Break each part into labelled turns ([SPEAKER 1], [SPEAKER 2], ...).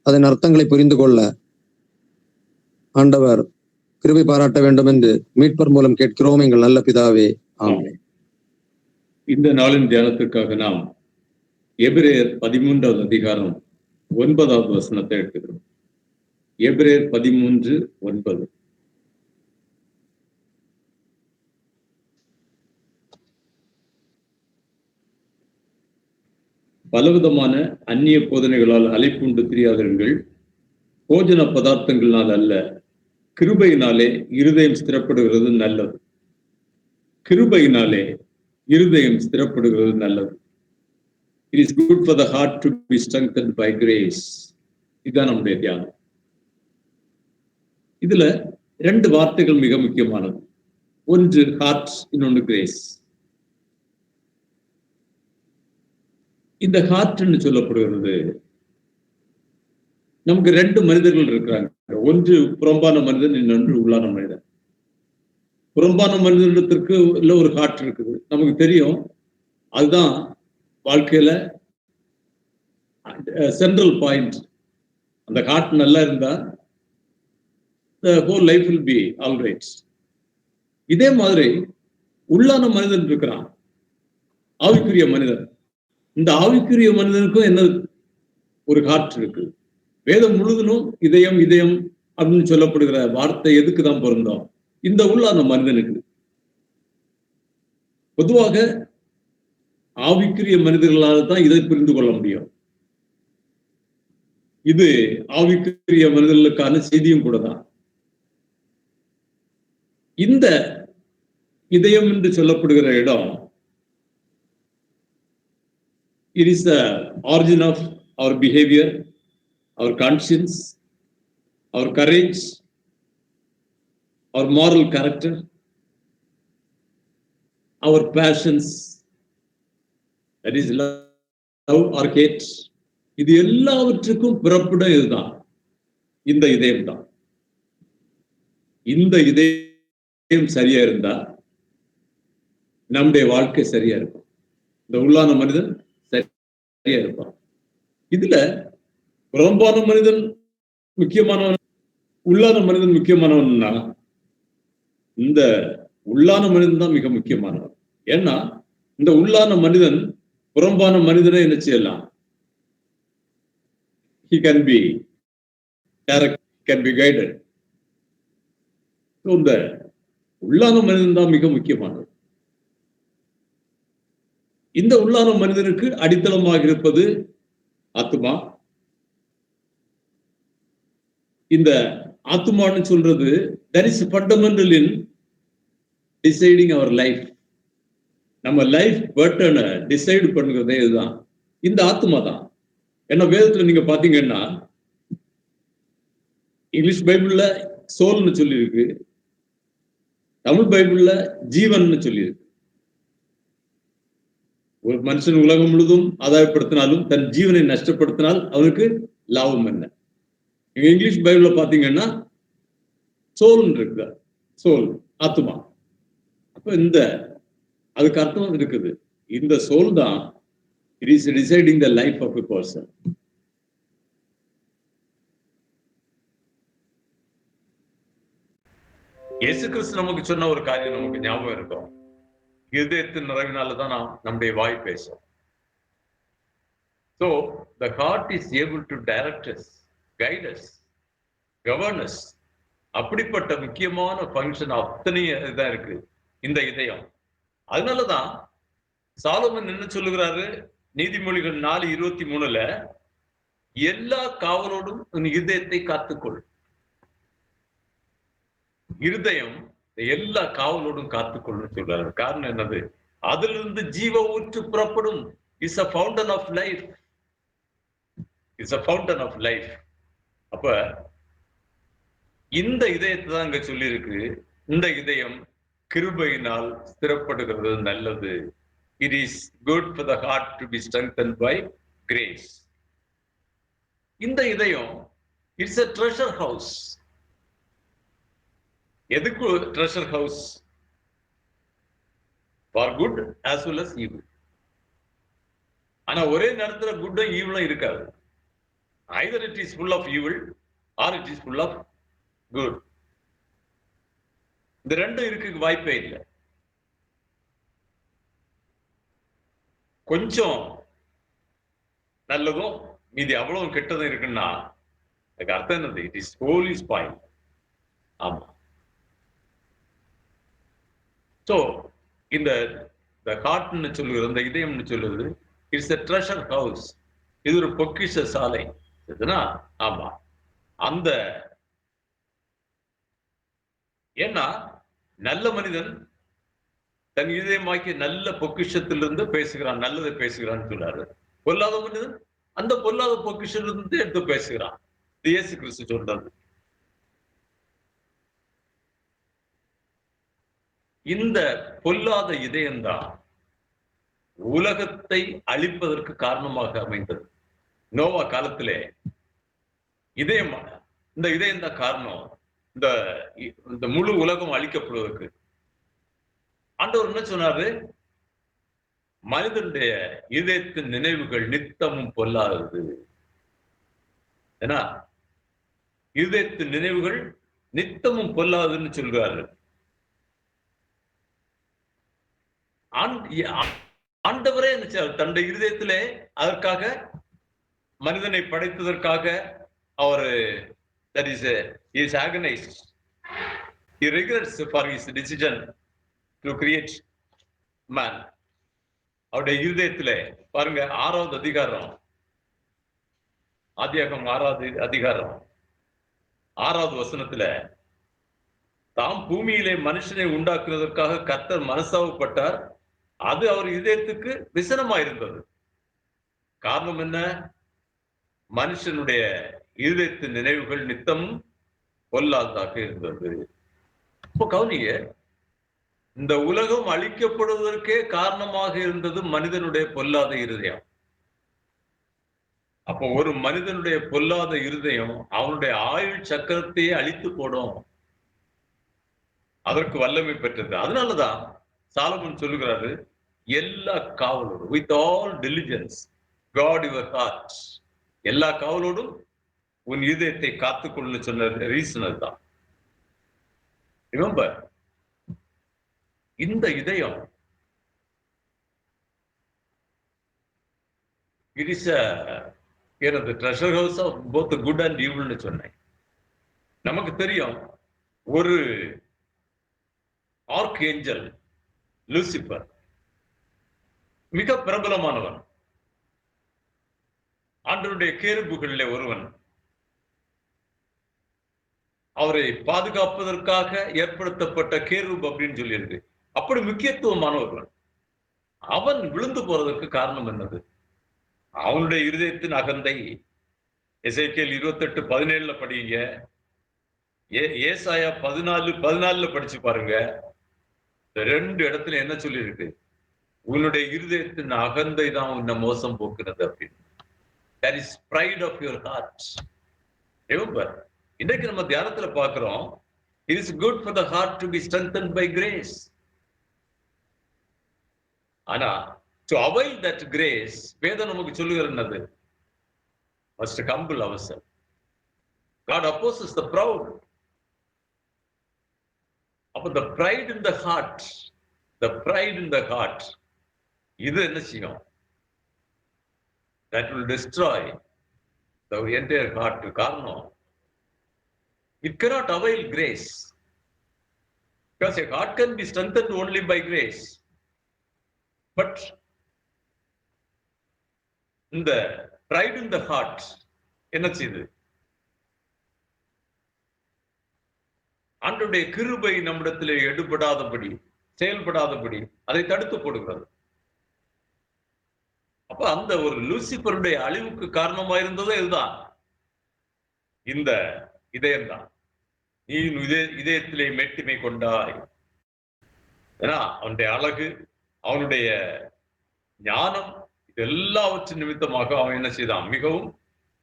[SPEAKER 1] அதன் அர்த்தங்களை புரிந்து கொள்ள ஆண்டவர் கிருபை பாராட்ட வேண்டும் என்று மீட்பர் மூலம் கேட்கிறோம் எங்கள் நல்ல பிதாவே. ஆமென்.
[SPEAKER 2] இந்த நாளின் தியானத்திற்காக நாம் எபிரேயர் 13வது அதிகாரம் 9வது வசனத்தை எடுத்துக்கிறோம். எபிரேயர் 13:9. பலவிதமான அந்நிய போதனைகளால் அலைப்புண்டு திரியாதீர்கள், போஜன பதார்த்தங்களினால் அல்ல, கிருபையினாலே இருதயம் ஸ்திரப்படுகிறது நல்லது. கிருபையினாலே இருதயம் ஸ்திரப்படுகிறது நல்லது. It is good for the heart to be strengthened by grace. இதுதான் நம்முடைய தியானம். இதுல 2 வார்த்தைகள் மிக முக்கியமானது. ஒன்று ஹார்ட், இன்னொன்று கிரேஸ். இந்த ஹார்ட்னு சொல்லப்படுகிறது, நமக்கு 2 மனிதர்கள் இருக்கிறாங்க. ஒன்று புறம்பான மனிதன், இன்னொன்று உள்ளான மனிதன். புறம்பான மனிதனிடத்திற்கு உள்ள ஒரு ஹார்ட் இருக்குது, நமக்கு தெரியும். அதுதான் வாழ்க்கையில சென்ட்ரல் பாயிண்ட். அந்த ஹார்ட் நல்லா இருந்தா the whole life will be all right. இதே மாதிரி உள்ளான மனிதன் இருக்கிறான், ஆவிக்குரிய மனிதன். இந்த ஆவிக்குரிய மனிதனுக்கும் என்ன ஒரு ஹார்ட் இருக்கு. வேதம் முழுவதும் இதயம் இதயம் அப்படின்னு சொல்லப்படுகிற வார்த்தை எதுக்கு தான் பொருந்தோம்? இந்த உள்ளான மனிதனுக்கு. பொதுவாக ஆவிக்குரிய மனிதர்களால் தான் இதை புரிந்து கொள்ள முடியும். இது ஆவிக்குரிய மனிதர்களுக்கான செய்தியும் கூட தான். இந்த இதயம் என்று சொல்லப்படுகிற இடம், it is the origin of our behavior, our conscience, our courage, our moral character, our passions, that is love or hate. இது எல்லாவற்றுக்கும் பிறப்பிடம் இதுதான், இந்த இதயம் தான். இந்த இதயம் சரியா இருந்தா நம்முடைய வாழ்க்கை சரியா இருக்கும். இந்த உள்ளான மனிதன் சரியா இருப்பான். இதுல புறம்பான மனிதன் முக்கியமானவன், உள்ளான மனிதன் முக்கியமானவன்னா இந்த உள்ளான மனிதன் தான் மிக முக்கியமானவன். ஏன்னா இந்த உள்ளான மனிதன் புறம்பான மனிதனை என்ன செய்யலாம்? He can be direct, can be guided. இந்த உள்ளான மனிதன் தான் மிக முக்கியமானது. இந்த உள்ளான மனிதனுக்கு அடித்தளமாக இருப்பது ஆத்துமா. இந்த ஆத்துமான்னு சொல்றது that is fundamental in deciding our life. நம்ம லைஃப் பேட்டர்னை டிசைட் பண்ணுறதே இதுதான், இந்த ஆத்துமா தான். ஏன்னா வேதத்துல நீங்க பாத்தீங்கன்னா இங்கிலீஷ் பைபிள்ல சோல்னு சொல்லியிருக்கு, தமிழ் பைபிள்ல ஜீவன் சொல்லியிருக்கு. ஒரு மனுஷன் உலகம் முழுதும் ஆதாயப்படுத்தினாலும் தன் ஜீவனை நஷ்டப்படுத்தினால் அவனுக்கு லாபம் என்ன? நீங்க இங்கிலீஷ் பைபிள்ல பாத்தீங்கன்னா சோல்னு இருக்கு, சோல் ஆத்துமா. அப்ப இந்த அதுக்கு அர்த்தம் இருக்குது, இந்த சோல் தான் it is deciding the life of a person. இயேசு கிறிஸ்து நமக்கு சொன்ன ஒரு காரியம் நமக்கு ஞாபகம் இருக்கும். இதயத்தின் நிறைவினாலதான் நாம் நம்முடைய வாய் பேசும். So the heart is able to direct us, guide us, govern us. அப்படிப்பட்ட முக்கியமான ஃபங்க்ஷன் அத்தனை இதான் இருக்கு இந்த இதயம். அதனாலதான் சாலோமன் என்ன சொல்லுகிறாரு நீதிமொழிகள் 4:23, எல்லா காவலோடும் உன் இதயத்தை காத்துக்கொள். இருதயம் எல்லா காவலோடும் காத்துக்கொள்ளும் சொல்றாரு. காரணம் என்னது? அதிலிருந்து ஜீவ ஊற்று புறப்படும். Is a fountain of life. Is a fountain of life. அப்ப இந்த இதயத்தை தான் இங்க சொல்லி இருக்கு, இந்த இதயம் கிருபையினால் ஸ்திரப்படுகிறது நல்லது. It is good for the heart to be strengthened by grace. இந்த இதயம் it's a treasure house. எதுக்கு treasure house? For good as well as evil. ஆனா ஒரே நேரத்துல குட்டும் ஈவிலும் இருக்காது. either it is full of evil or it is full of good. இந்த ரெண்டும் இருக்கு வாய்ப்பே இல்லை. கொஞ்சம் நல்லதும் மீதி அவ்வளவு கெட்டதும் இருக்குன்னா அதுக்கு அர்த்தம் என்னது? It is holy spoil. ஆமா. சோ இந்த ஹார்ட்னு சொல்லுகிறது, இந்த இதயம்னு சொல்லுவது, இட்ஸ் a treasure house. இது ஒரு பொக்கிஷ சாலை. இதுனா ஆமா. அந்த ஏன்னா நல்ல மனிதன் தன் இதயமாக்கி நல்ல பொக்கிஷத்திலிருந்து பேசுகிறான், நல்லதை பேசுகிறான்னு சொல்றாரு. பொல்லாத மனிதன் அந்த பொல்லாத பொக்கிஷத்திலிருந்து எடுத்து பேசுகிறான். இது இயேசு கிறிஸ்து சொல்றாரு. இந்த பொல்லாத இதயம்தான் உலகத்தை அழிப்பதற்கு காரணமாக அமைந்தது. நோவா காலத்திலே இதயம், இந்த இதயம் தான் காரணம் இந்த முழு உலகம் அழிக்கப்படுவதற்கு. ஆண்டவர் என்ன சொன்னாரு? மனிதனுடைய இதயத்தின் நினைவுகள் நித்தமும் பொல்லாதது. ஏன்னா இதயத்தின் நினைவுகள் நித்தமும் பொல்லாதுன்னு சொல்றாரு. ஆண்டவரே தன்னுடைய இருதயத்திலே அதற்காக மனிதனை படைத்ததற்காக அவர் he is agonized. He regrets for his decision to create man. அவருடைய இருதயத்திலே பாருங்க, 6வது அதிகாரம், ஆதியாகமம் 6வது அதிகாரம் 6வது வசனத்துல, தாம் பூமியிலே மனுஷனை உண்டாக்குவதற்காக கர்த்தர் மனஸ்தாபப்பட்டார், அது அவர் இதயத்துக்கு விசனமா இருந்தது. காரணம் என்ன? மனுஷனுடைய இதயத்தின் நினைவுகள் நித்தமும் பொல்லாததாக இருந்தது. இப்போ கவனிங்க, இந்த உலகம் அழிக்கப்படுவதற்கே காரணமாக இருந்தது மனிதனுடைய பொல்லாத இருதயம். அப்போ ஒரு மனிதனுடைய பொல்லாத இருதயம் அவனுடைய ஆயுள் சக்கரத்தையே அழித்து போடும். அதற்கு வல்லமை பெற்றது. அதனாலதான் சாலமன் சொல்லுகிறாரு, எல்லா காவலோடும், with all diligence guard your heart, எல்லா காவலோடும் உன் இதயத்தை காத்துக்கொள்ள சொன்ன ரீசன் அதுதான். ரிமெம்பர், இந்த இதயம் இட் இஸ் எனது treasure house of both good and ஈவில்னு சொன்னேன். நமக்கு தெரியும், ஒரு ஆர்க் ஏஞ்சல் லூசிபர் மிக பிரபலமானவன், ஆண்டவருடைய கேருபுகளிலே ஒருவன். அவரை பாதுகாப்பதற்காக ஏற்படுத்தப்பட்ட கேருப் அப்படின்னு சொல்லியிருக்கு. அப்படி முக்கியத்துவமானவர்கள். அவன் விழுந்து போறதற்கு காரணம் என்னது? அவனுடைய இருதயத்தின் அகந்தை. எசேக்கியேல் 28:17 படிங்க, ஏசாயா 14:14 படிச்சு பாருங்க. 2 இடத்துல என்ன சொல்லி இருக்கு? உன்னுடைய இருதயத்தின் அகந்தை தான் உன்னை மோசம் போக்குறது அப்படின்னு. That is pride of your heart. Remember, இன்றைக்கு நம்ம தியானத்துல பார்க்கிறோம், it is good for the heart to be strengthened by grace. ஆனா to avail that grace, வேதம் நமக்கு சொல்லுகிறது என்னது? Must humble ourselves. God opposes the proud. அப்ப the pride in the heart, இது என்ன செய்யும்? That will destroy the entire heart. காரணம், it cannot avail grace, because a heart can be strengthened only by grace. But இந்த pride in the heart என்ன செய்யுது? ஆண்டவருடைய கிருபை நம்மிடத்திலே எடுபடாதபடி, செயல்படாதபடி அதை தடுத்து போடுகிறது. அப்ப அந்த ஒரு லூசிபருடைய அழிவுக்கு காரணமா இருந்ததே இதுதான், இந்த இதயம்தான். நீ இதயத்திலே மேட்டிமை கொண்டாய். ஏன்னா அவனுடைய அழகு, அவனுடைய ஞானம், இது எல்லாவற்றின் நிமித்தமாக அவன் என்ன செய்தான்? மிகவும்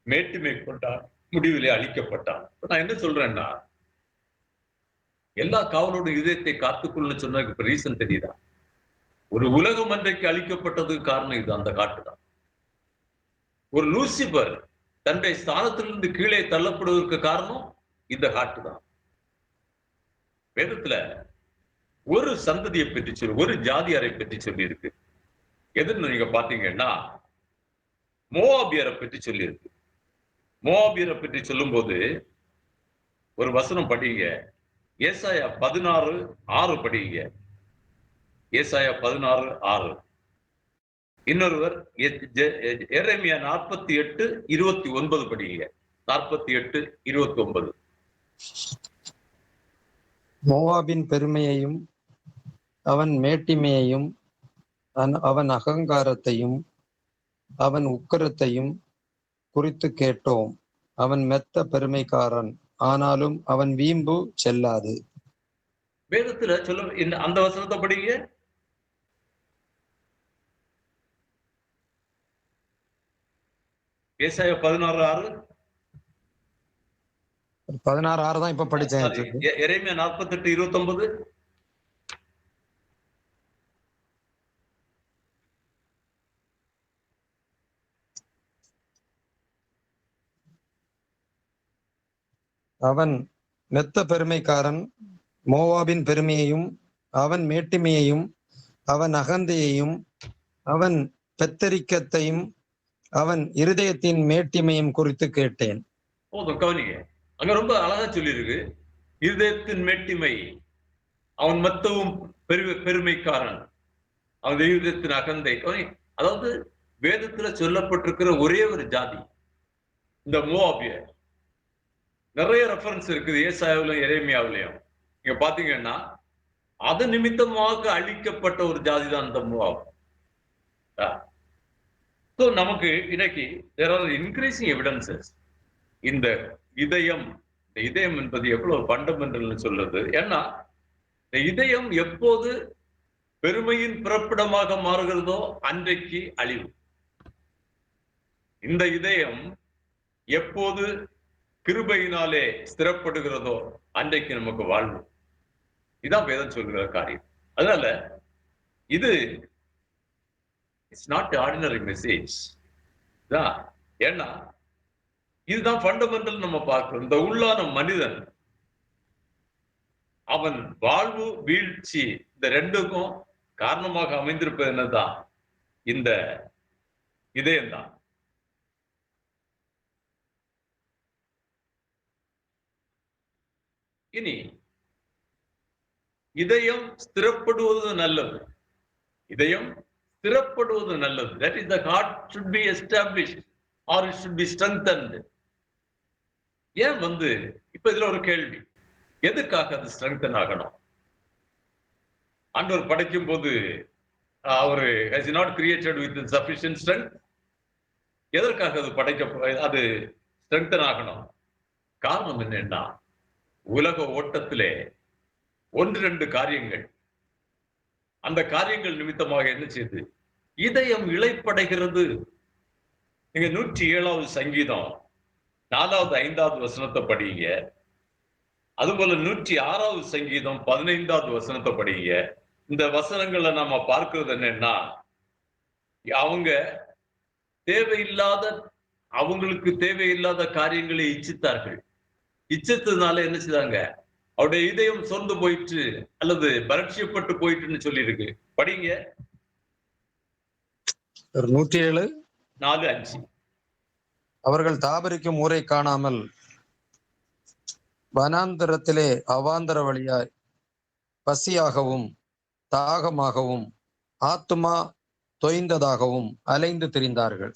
[SPEAKER 2] மேட்டிமை கொண்டான், முடிவிலே அழிக்கப்பட்டான். நான் என்ன சொல்றேன்னா, எல்லா காவலோட இதயத்தை காத்துக்கொள்ள சொன்னதுக்கு இப்ப ரீசன் தெரியுதா? ஒரு உலகம் அன்றைக்கு அழிக்கப்பட்டதுக்கு காரணம் இது, அந்த காட்டு தான். ஒரு லூசிபர் தன்னுடைய ஸ்தானத்திலிருந்து கீழே தள்ளப்படுவதற்கு காரணம் இந்த ஹார்ட் தான். வேதத்துல ஒரு சந்ததியை பற்றி சொல்லி, ஒரு ஜாதியாரை பற்றி சொல்லி இருக்கு. எதுன்னு நீங்க பாத்தீங்கன்னா மோவாபியரை பற்றி சொல்லி இருக்கு. மோவாபியரை பற்றி சொல்லும் போது ஒரு வசனம் படிங்க. ஏசாயா 16:6 படிங்க. ஏசாயா 16:6. இன்னொருவர் எரேமியா 48:29 படிங்க. 48:29.
[SPEAKER 3] மோவாபின் பெருமையையும் அவன் மேட்டிமையையும் அவன் அகங்காரத்தையும் அவன் உக்கிரத்தையும் குறித்து கேட்டோம். அவன் மெத்த பெருமைக்காரன், ஆனாலும் அவன் வீம்பு செல்லாது.
[SPEAKER 2] வேதத்துல சொல்ல அந்த வசனத்தை படிங்க. ஏசாயா 16:6.
[SPEAKER 3] 16:6 தான் இப்ப படிச்சேன்.
[SPEAKER 2] எரேமியா 48:29.
[SPEAKER 3] அவன் மெத்த பெருமைக்காரன், மோவாபின் பெருமையையும் அவன் மேட்டிமையையும் அவன் அகந்தையையும் அவன் பெத்தரிக்கத்தையும் அவன் இருதயத்தின் மேட்டிமையும் குறித்து கேட்டேன்.
[SPEAKER 2] போதும், கவனிங்க. அங்க ரொம்ப அழகா சொல்லியிருக்கு. இருதயத்தின் மேட்டிமை, அவன் மத்தவும் பெருமைக்காரன், அவன் இருதயத்தின் அகந்தை. அதாவது வேதத்துல சொல்லப்பட்டிருக்கிற ஒரே ஒரு ஜாதி இந்த மோவாபியர். நிறைய ரெஃபரன்ஸ் இருக்குது ஏசாயாவிலும் எரேமியாவிலையும். நீங்க பாத்தீங்கன்னா அது நிமித்தமாக அழிக்கப்பட்ட ஒரு ஜாதி தான் இந்த மோவாப். So, நமக்கு இன்னைக்கு there are increasing evidences. இந்த இதயம் என்பது எவ்வளவு ஃபண்டமெண்டல் சொல்றது. ஏன்னா இந்த இதயம் எப்போது பெருமையின் பிறப்பிடமாக மாறுகிறதோ அன்றைக்கு அழிவு. இந்த இதயம் எப்போது கிருபையினாலே ஸ்திரப்படுகிறதோ அன்றைக்கு நமக்கு வாழ்வு. இதான் வேதம் சொல்லுகிற காரியம். அதனால இது இட்ஸ் நாட் ஆர்டினரி மெசேஜ் தான். ஏன்னா இதுதான் ஃபண்டமெண்டல் நம்ம பார்க்கிறோம். இந்த உள்ளான மனிதன், அவன் வாழ்வு வீழ்ச்சி, இந்த ரெண்டுக்கும் காரணமாக அமைந்திருப்பது என்னதான்? இந்த இதயம்தான். இனி இதயம் ஸ்திரப்படுவது நல்லது. இதயம் ஸ்திரப்படுவது நல்லது. That is, the heart should be established or it should be strengthened. ஏன் இப்ப இதுல ஒரு கேள்வி, எதுக்காக அது ஸ்ட்ரெங்தன் ஆகணும்? ஆண்டவர் படைக்கும் போது அவரு has not created with sufficient strength. எதற்காக அது ஸ்ட்ரெங்தன் ஆகணும்? காரணம் என்னன்னா, உலக ஓட்டத்திலே 1-2 காரியங்கள், அந்த காரியங்கள் நிமித்தமாக என்ன செய்யுது? இதயம் இளைப்படைகிறது. நீங்க 107வது சங்கீதம் 4வது 5வது வசனத்தை படிங்க. அதுபோல 106வது சங்கீதம் 15வது வசனத்தை படிங்க. இந்த வசனங்களை நாம பார்க்கிறது என்னன்னா, அவங்களுக்கு தேவையில்லாத காரியங்களை இச்சித்தார்கள். இச்சத்ததுனால என்ன செய்தாங்க? அவருடைய இதயம் சொர்ந்து போயிட்டு அல்லது பரட்சியப்பட்டு போயிட்டுன்னு சொல்லி இருக்கு. படிங்க.
[SPEAKER 3] 107:4-5. அவர்கள் தாபரிக்கும் ஊரை காணாமல் வனாந்தரத்திலே அவாந்தர வழியாய் பசியாகவும் தாகமாகவும் ஆத்துமா தொய்ந்ததாகவும் அலைந்து திரிந்தார்கள்.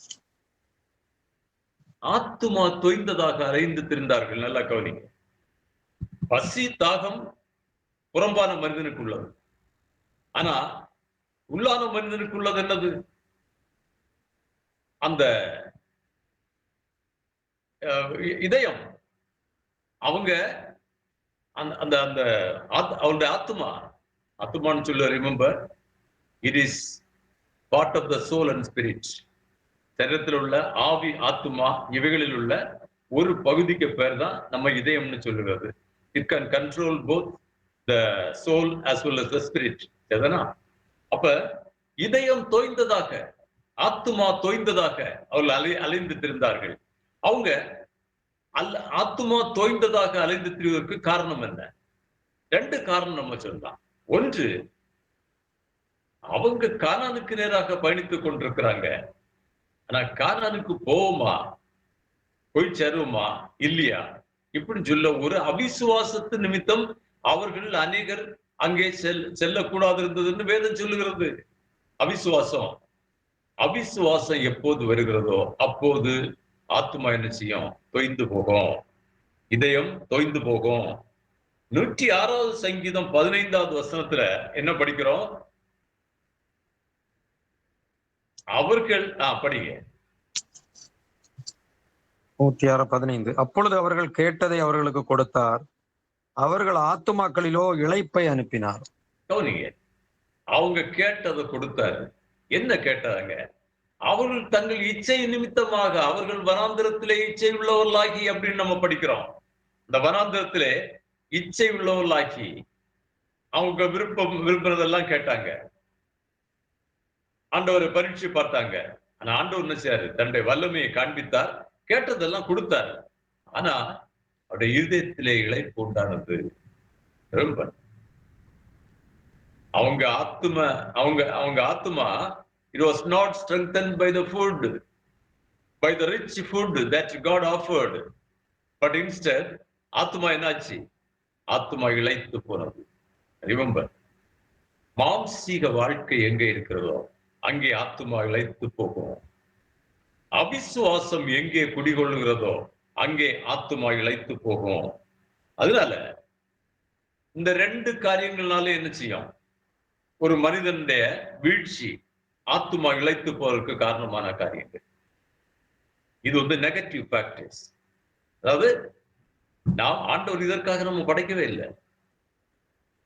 [SPEAKER 2] ஆத்துமா தொய்ந்ததாக அலைந்து திரிந்தார்கள். நல்லா கவனிங்க. பசி தாகம் புறம்பான மனிதனுக்கு உள்ளது. ஆனா உள்ளான மனிதனுக்கு உள்ளது என்னது? அந்த இதயம். அவங்க அந்த அந்த அவருடைய ஆத்துமான்னு சொல்ல, remember, it is part of the soul and spirit. சரீரத்தில் உள்ள ஆவி, ஆத்துமா இவைகளில் உள்ள ஒரு பகுதிக்கு பேர் தான் நம்ம இதயம்னு சொல்லுறது. It can control both the soul as well as the spirit. எதனா அப்ப இதயம் தோய்ந்ததாக, ஆத்துமா தோய்ந்ததாக அவர்கள் அலைந்து திரிந்தார்கள். அவங்க ஆத்துமா தோய்ந்ததாக அலைந்து திரிவதற்கு காரணம் என்ன? 2 காரணம் நம்ம சொல்லலாம். ஒன்று, அவங்க கானானுக்கு நேராக பயணித்துக் கொண்டிருக்கிறாங்க. ஆனா கானானுக்கு போவோமா, போய் சேருவோமா இல்லையா இப்படி சொல்ல ஒரு அவிசுவாசத்து நிமித்தம் அவர்கள் அநேகர் அங்கே செல்லக்கூடாது இருந்ததுன்னு வேதம் சொல்லுகிறது. அவிசுவாசம் அவிசுவாசம் எப்போது வருகிறதோ அப்போது ஆத்மா என்ன செய்யும்? தொய்ந்து போகும், இதயம் தொய்ந்து போகும். 106வது சங்கீதம் 15வது வசனத்துல என்ன படிக்கிறோம்? அவர்கள் படிங்க.
[SPEAKER 3] 106:15. அப்பொழுது அவர்கள் கேட்டதை அவர்களுக்கு கொடுத்தார், அவர்கள் ஆத்துமாக்களிலோ இளைப்பை அனுப்பினார்.
[SPEAKER 2] கவனிங்க, அவங்க கேட்டதை கொடுத்தாரு. என்ன கேட்டாங்க? அவர்கள் தங்கள் இச்சை நிமித்தமாக அவர்கள் வனாந்திரத்திலே இச்சை உள்ளவர்களாகி அப்படின்னு நம்ம படிக்கிறோம். இந்த வனாந்திரத்திலே இச்சை உள்ளவர்களாகி அவங்க விரும்புறதெல்லாம் கேட்டாங்க. ஆண்டவரை பரீட்சை பார்த்தாங்க. ஆனா ஆண்டவர் என்ன செய்யாரு? தன்னுடைய வல்லமையை காண்பித்தார், கேட்டதெல்லாம் கொடுத்தார். ஆனா அவருடைய இருதயத்திலே இளைப்பு உண்டானது. ரொம்ப அவங்க ஆத்துமா it was not strengthened by the food, by the rich food that God offered, but instead ஆத்துமா என்னாச்சு? ஆத்துமா இளைத்து போனது. ரிமெம்பர், மாம்சீக வாழ்க்கை எங்க இருக்கிறதோ அங்கே ஆத்துமா இளைத்து போகும். அவிசுவாசம் எங்கே குடிகொள்ளுகிறதோ அங்கே ஆத்துமா இளைத்து போகும். அதனால இந்த 2 காரியங்கள்னால என்ன செய்யும்? ஒரு மனிதனுடைய வீழ்ச்சி, ஆத்துமா இளைத்து போவதற்கு காரணமான காரியங்கள். இது நெகட்டிவ் ஃபேக்டர்ஸ். அதாவது நாம் ஆண்டவர் இதற்காக நம்ம படைக்கவே இல்லை.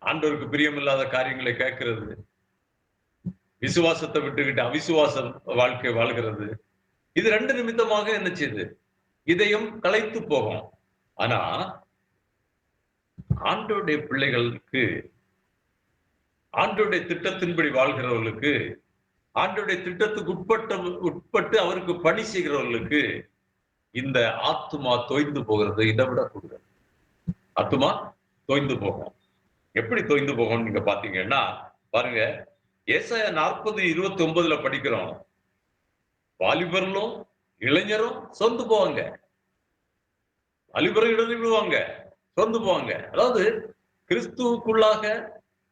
[SPEAKER 2] ஆண்டவருக்கு பிரியமில்லாத காரியங்களை கேட்கிறது, விசுவாசத்தை விட்டுக்கிட்டு அவிசுவாச வாழ்க்கை வாழ்கிறது, இது 2 நிமித்தமாக என்ன செய்யுது? இதயம் களைத்து போகும். ஆனா ஆண்டவருடைய பிள்ளைகளுக்கு, ஆண்டவருடைய திட்டத்தின்படி வாழ்கிறவர்களுக்கு, ஆண்டவருடைய திட்டத்துக்கு உட்பட்டு அவருக்கு பணி செய்கிறவர்களுக்கு இந்த ஆத்துமா தோய்ந்து போகிறது இதை விட கூடுதல். ஆத்துமா தோய்ந்து போகும். எப்படி தோய்ந்து போகும் நீங்க பாத்தீங்கன்னா பாருங்க, ஏசாயா 40:29 படிக்கிறோம். வாலிபர்களும் இளைஞரும் சொந்து போவாங்க, வாலிபரும் இடறி விடுவாங்க, சொந்து போவாங்க. அதாவது கிறிஸ்துவுக்குள்ளாக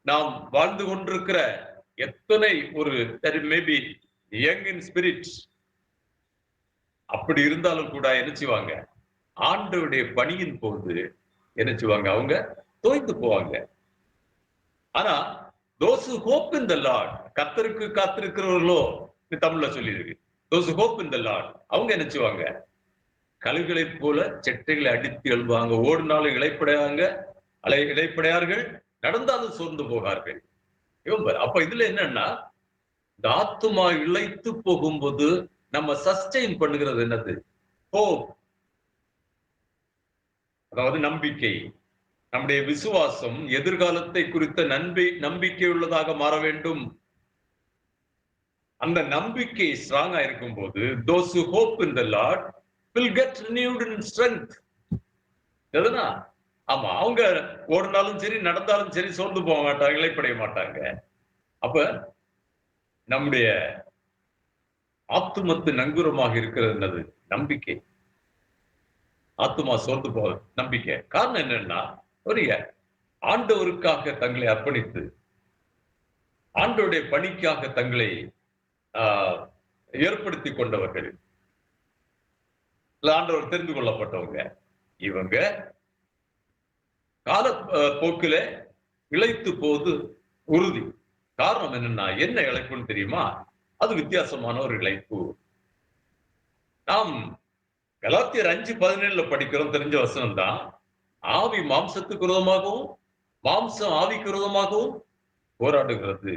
[SPEAKER 2] நாம் வாழ்ந்து கொண்டிருக்கிற எத்தனை ஒரு மேபி யங் இன் ஸ்பிரிட் அப்படி இருந்தாலும் கூட என்ன செய்வாங்க? ஆண்டவருடைய பணியின் போது என்ன செய்வாங்க? அவங்க தோய்ந்து போவாங்க. ஆனா those who hope in the Lord, கர்த்தருக்கு காத்திருக்கிறவர்களோ தமிழ்ல சொல்லியிருக்கு, those who hope in the Lord, அவங்க என்ன செய்வாங்க? கழுகுகளை போல செட்டைகளை அடித்து எழுவாங்க, ஓடினாலும் இளைப்படையார்கள், நடந்தாலும் சோர்ந்து போகார்கள். அப்ப இதுல என்னன்னா, இந்த ஆத்துமா இளைத்து போகும்போது நம்ம சஸ்டெயின் பண்ணுகிறது என்னது? ஹோப், அதாவது நம்பிக்கை. நம்முடைய விசுவாசம் எதிர்காலத்தை குறித்த நம்பிக்கை உள்ளதாக மாற வேண்டும். அந்த நம்பிக்கை ஸ்ட்ராங்கா இருக்கும் போது those who hope in the Lord will get renewed in strength. எதுனா ஆமா, அவங்க ஓடினாலும் சரி நடந்தாலும் சரி சோர்ந்து போக மாட்டாங்க, இளைப்படைய மாட்டாங்க. அப்ப நம்முடைய ஆத்துமத்து நங்கூரமாக இருக்கிறது என்னது? நம்பிக்கை. ஆத்துமா சோர்ந்து போக நம்பிக்கை. காரணம் என்னன்னா, ஒரு ஆண்டவருக்காக தங்களை அர்ப்பணித்து ஆண்டவருடைய பணிக்காக தங்களை ஏற்படுத்தி கொண்டவர்கள், ஆண்டவர் தெரிந்து கொள்ளப்பட்டவங்க, இவங்க கால போக்கில இளைத்து போது உறுதி. காரணம் என்னன்னா, என்ன இழைப்புன்னு தெரியுமா? அது வித்தியாசமான ஒரு இழைப்பு. நாம் கலாத்தியர் 5:17 படிக்கிறோம், தெரிஞ்ச வசனம் தான். ஆவி மாம்சத்துக்கு விரோதமாகவும் மாம்சம் ஆவிக்கு விரோதமாகவும் போராடுகிறது.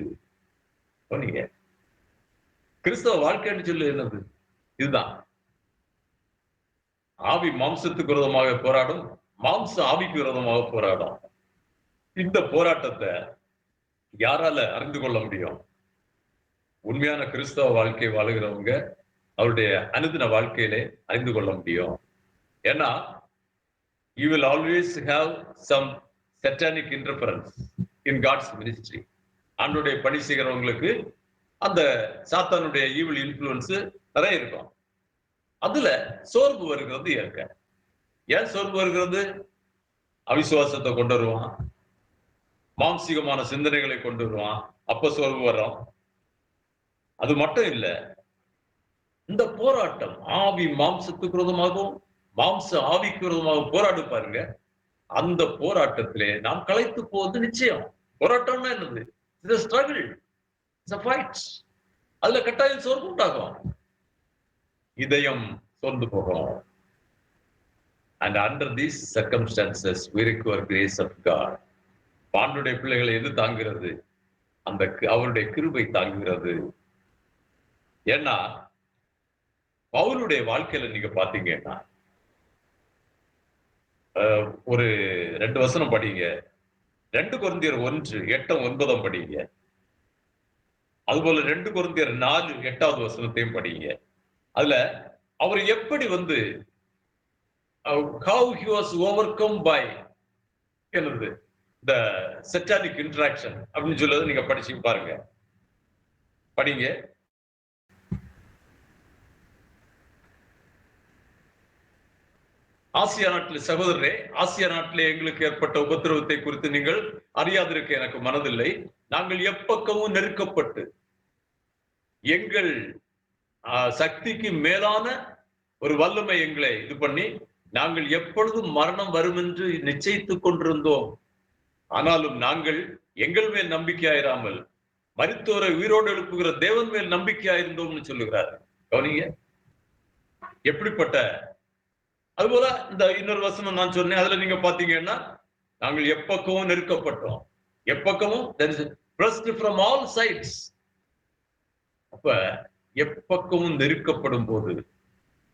[SPEAKER 2] கிறிஸ்தவ வாழ்க்கைன்னு சொல்லு என்னது? இதுதான். ஆவி மாம்சத்துக்கு விரோதமாக போராடும், மாம்சம் ஆவிக்கு விரோதமாக போராடும். இந்த போராட்டத்தை யாரால அறிந்து கொள்ள முடியும்? உண்மையான கிறிஸ்தவ வாழ்க்கை வாழுகிறவங்க
[SPEAKER 4] அவருடைய அனுதின வாழ்க்கையிலே அறிந்து கொள்ள முடியும். ஏன்னா you will always have some satanic interference in God's ministry. ஆண்டவருடைய பணி செய்கிறவங்களுக்கு அந்த சாத்தானுடைய ஈவில் இன்ஃப்ளூயன்ஸ் நிறைய இருக்கும். அதுல சோர்வு வருகிறது இயற்கை. ஏன் சோர்வு வருகிறது? அவிசுவாசத்தை கொண்டு வருவான், மாம்சீகமான சிந்தனைகளை கொண்டு வருவான், அப்ப சோர்வு வரும். அது மட்டும் இல்ல, இந்த போராட்டம் ஆவி மாம்சத்துக்கு விரோதமாகவும் மாம்ச ஆவிக்கு விரோதமாக போராடு பாருங்க. அந்த போராட்டத்திலே நாம் களைத்து போவது நிச்சயம். போராட்டம்னா என்னது? இது ஸ்ட்ரகிள், இட்ஸ் a fight. அதுல கட்டாயம் சோர்வு உண்டாகும், இதயம் சோர்ந்து போகும். And under these circumstances we require grace of God. ஆண்டவருடைய பிள்ளைகளை எது தாங்குகிறது? அந்த அவருடைய கிருபை தாங்குகிறது. ஏன்னா பவுலுடைய வாழ்க்கையில நீங்க பாத்தீங்கன்னா ஒரு 2 வசனம் படிங்க. 2 கொரிந்தியர் 1:8-9 படிங்க. அதுபோல 2 கொரிந்தியர் 4:8 வசனத்தையும் படிங்க. அதுல அவர் எப்படி how he was overcome by என்னது the satanic interaction அப்படின்னு சொல்லது நீங்க படிச்சு பாருங்க, படிங்க. ஆசியா நாட்டில் சகோதரரே, ஆசியா நாட்டிலே எங்களுக்கு ஏற்பட்ட உபத்திரவத்தை குறித்து நீங்கள் அறியாதிருக்க எனக்கு மனதில்லை. நாங்கள் எப்பக்கமும் நெருக்கப்பட்டு எங்கள் சக்திக்கு மேலான ஒரு வல்லமை எங்களை இது பண்ணி நாங்கள் எப்பொழுதும் மரணம் வரும் என்று நிச்சயித்துக் கொண்டிருந்தோம். ஆனாலும் நாங்கள் எங்கள் மேல் நம்பிக்கையாயிராமல் மரித்தோரை உயிரோடு எழுப்புகிற தேவன் மேல் நம்பிக்கையாயிருந்தோம்னு சொல்லுகிறார். கவனிங்க எப்படிப்பட்ட. அதுபோல இந்த இன்னொரு வசனம் நான் சொன்னேன், அதுல நீங்க பாத்தீங்கன்னா நாங்கள் எப்பக்கமும் நெருக்கப்பட்டோம், எப்பக்கமும் pressed from all sides. அப்ப எப்பக்கமும் நெருக்கப்படும் போது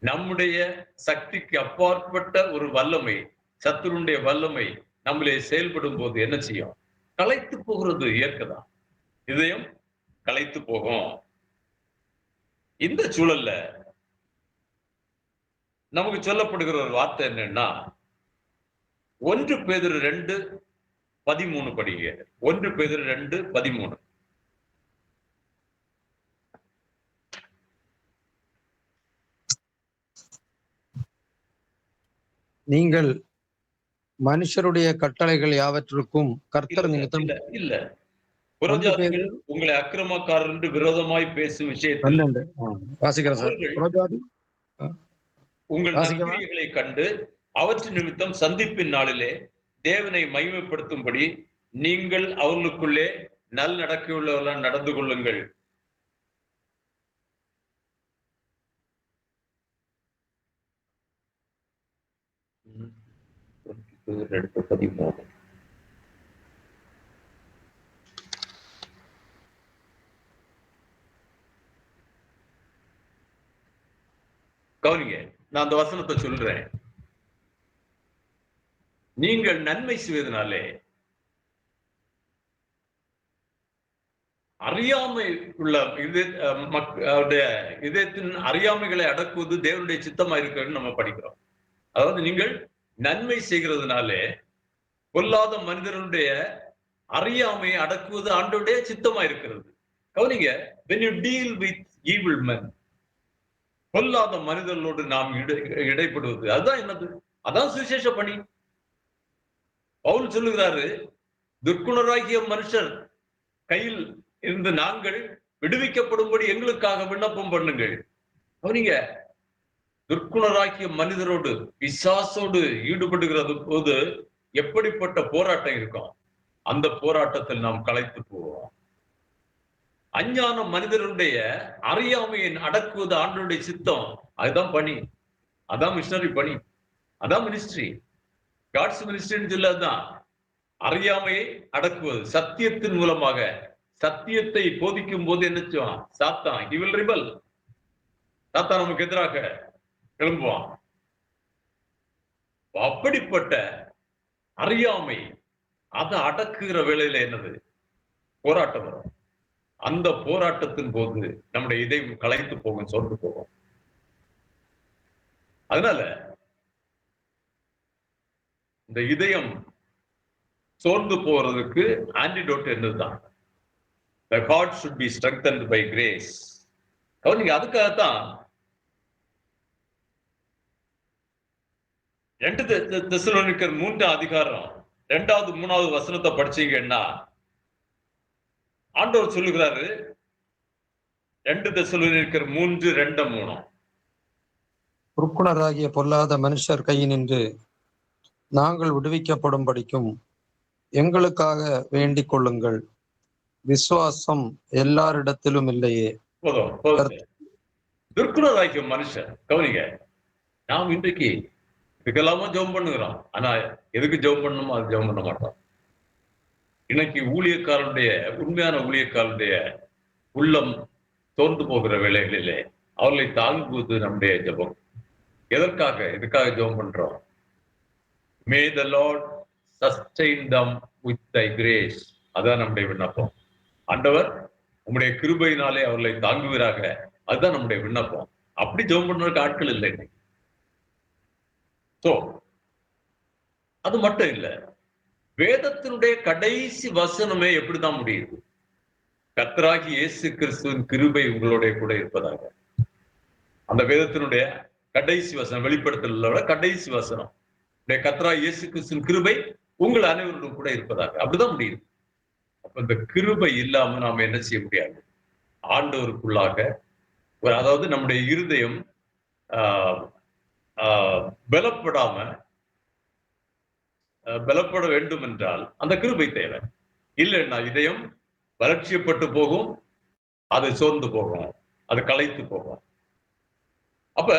[SPEAKER 4] நம்முடைய சக்திக்கு அப்பாற்பட்ட ஒரு வல்லமை, சத்துருடைய வல்லமை நம்மளே செயல்படும் போது என்ன செய்யும்? களைத்து போகிறது இயற்கைதான். இதயம் களைத்து போகும். இந்த சூழல்ல நமக்கு சொல்லப்படுகிற ஒரு வார்த்தை என்னன்னா 1 பேதுரு 2:13 படிங்க. 1 பேதுரு 2:13.
[SPEAKER 3] நீங்கள் மனுஷருடைய கட்டளைகள் யாவற்றுக்கும் கர்த்தர் நிமித்தம்
[SPEAKER 4] இல்ல புறஜாதிகள் உங்களை அக்கிரமக்காரர் என்று விரோதமாய் பேசும் விஷயத்தில்
[SPEAKER 3] வாசிக்கிறேன் சார்.
[SPEAKER 4] உங்கள் நற்கிரியைகளை கண்டு அவற்றின் நிமித்தம் சந்திப்பின் நாளிலே தேவனை மகிமைப்படுத்தும்படி நீங்கள் அவர்களுக்குள்ளே நல் நடக்கையுள்ளவர்களால் நடந்து கொள்ளுங்கள். கவனிங்க, நான் அந்த வசனத்தை சொல்றேன். நீங்கள் நன்மை செய்வதனாலே அறியாமை உள்ள இதயத்தின் அறியாமைகளை அடக்குவது தேவனுடைய சித்தமா இருக்குன்னு நம்ம படிக்கிறோம். அதாவது நீங்கள் நன்மை செய்கிறதுனாலே பொல்லாத மனிதனுடைய அறியாமையை அடக்குவது ஆண்டவருடைய சித்தமா இருக்கிறது. கவனிங்க, when you deal with evil men, பொல்லாத மனிதர்களோடு நாம் இடைப்படுவது, அதுதான் என்னது? அதான் சுவிசேஷ பணி. பவுல் சொல்லுகிறாரு, துர்க்குணராகிய மனுஷர் கையில் இருந்து நாங்கள் விடுவிக்கப்படும்படி எங்களுக்காக விண்ணப்பம் பண்ணுங்கள். கவனிங்க, துர்க்குணராகிய மனிதரோடு பிசாசோடு ஈடுபடுகிறது போது எப்படிப்பட்ட போராட்டம் இருக்கும்? அந்த போராட்டத்தில் நாம் களைத்து போவோம். அஞ்ஞான மனிதருடைய அறியாமையை அடக்குவது ஆண்டவருடைய சித்தம். அதுதான் பணி, அதான் மிஷனரி பணி, அதான் மினிஸ்ட்ரி. காட்ஸ் மினிஸ்ட்ரின்னு சொல்லதான் அறியாமையை அடக்குவது. சத்தியத்தின் மூலமாக சத்தியத்தை போதிக்கும் போது என்ன செய்வான்? சாத்தான் he will rebel. சாத்தான் நமக்கு எதிராக எழும்புவான். அப்படிப்பட்ட அறியாமை அதை அடக்குகிற வேளையில என்னது? போராட்டம் வரும். அந்த போராட்டத்தின் போது நம்முடைய இதயம் களைத்து போகும், சோர்ந்து போகும். அதனால இந்த இதயம் சோர்ந்து போறதுக்கு antidote என்னதுதான்? The heart should be strengthened by grace. கவனிங்க, அதுக்காகத்தான் 2 தெசலோனிக்கர் 3 அதிகாரம் 2வது 3வது வசனத்தை படிச்சீங்கன்னா ஆண்டவர் சொல்லுகிறாரு, 2 தெசலோனிக்கர் 3, 2, 3.
[SPEAKER 3] உறுப்பினராகிய பொல்லாத மனுஷர் கையினின்று நாங்கள் விடுவிக்கப்படும்படிக்கும் எங்களுக்காக வேண்டிக் கொள்ளுங்கள். விசுவாசம் எல்லாரிடத்திலும் இல்லையே.
[SPEAKER 4] போதும். துர்க்குணராகிய மனுஷன், கவனிங்க, நாம் இன்றைக்கு இதுக்கெல்லாம ஜெபம் பண்ணுகிறோம். ஆனா எதுக்கு ஜெபம் பண்ணணுமோ அது ஜெபம் பண்ண மாட்டோம். இன்னைக்கு ஊழியக்காரனுடைய, உண்மையான ஊழியக்காரனுடைய உள்ளம் தோர்ந்து போகிற வேளைகளிலே அவர்களை தாங்குவது நம்முடைய ஜெபம். எதற்காக? இதுக்காக ஜெபம் பண்றோம். May the Lord sustain them with thy grace. அதான் நம்முடைய விண்ணப்பம். ஆண்டவர் உம்முடைய கிருபையினாலே அவர்களை தாங்குவீராக. அதுதான் நம்முடைய விண்ணப்பம். அப்படி ஜெபம் பண்றதுக்கு ஆட்கள் இல்லை. சோ அது மட்டும் இல்ல, வேதத்தினுடைய கடைசி வசனமே எப்படிதான் முடியுது? கர்த்தராகிய இயேசு கிறிஸ்துவின் கிருபை உங்களோட கூட இருப்பதாக. அந்த வேதத்தினுடைய கடைசி வசனம், வெளிப்படுத்தல கடைசி வசனம், கர்த்தராகிய இயேசு கிறிஸ்துவின் கிருபை உங்கள் அனைவருடன் கூட இருப்பதாக. அப்படிதான் முடியுது. அப்ப இந்த கிருபை இல்லாம நாம என்ன செய்ய முடியாது? ஆண்டவருக்குள்ளாக, அதாவது நம்முடைய இருதயம் பலப்பட வேண்டும் என்றால் அந்த கிருபை தேவை. இல்லைன்னா இதயம் வளர்ச்சியப்பட்டு போகும், அது சோர்ந்து போகும், அது களைத்து போகும். அப்ப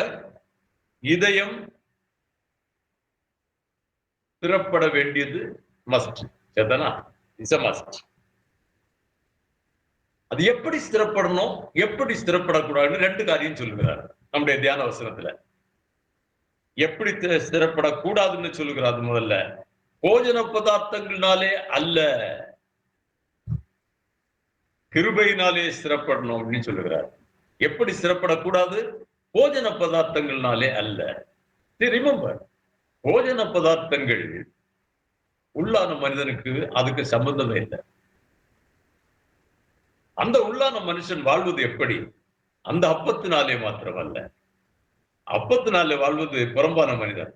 [SPEAKER 4] இதயம் ஸ்திரப்பட வேண்டியது மஸ்ட். சரிதானா? It's a must. அது எப்படி ஸ்திரப்படணும், எப்படி ஸ்திரப்படக்கூடாதுன்னு 2 காரியம் சொல்லுகிறார் நம்முடைய தியான வசனத்துல. எப்படி ஸ்திரப்படக்கூடாதுன்னு சொல்லுகிறார். முதல்ல, போஜன பதார்த்தங்கள்னாலே அல்ல, கிருபையினாலே ஸ்திரப்படணும் அப்படின்னு சொல்லுகிறார். எப்படி ஸ்திரப்படக்கூடாது? போஜன பதார்த்தங்கள்னாலே அல்ல. ரிமெம்பர், போஜன பதார்த்தங்கள் உள்ளான மனிதனுக்கு அதுக்கு சம்பந்தமே இல்லை. அந்த உள்ளான மனுஷன் வாழ்வது எப்படி? அந்த அப்பத்தினாலே மாத்திரமல்ல. அப்பத்தினாலே வாழ்வது புறம்பான மனிதன்.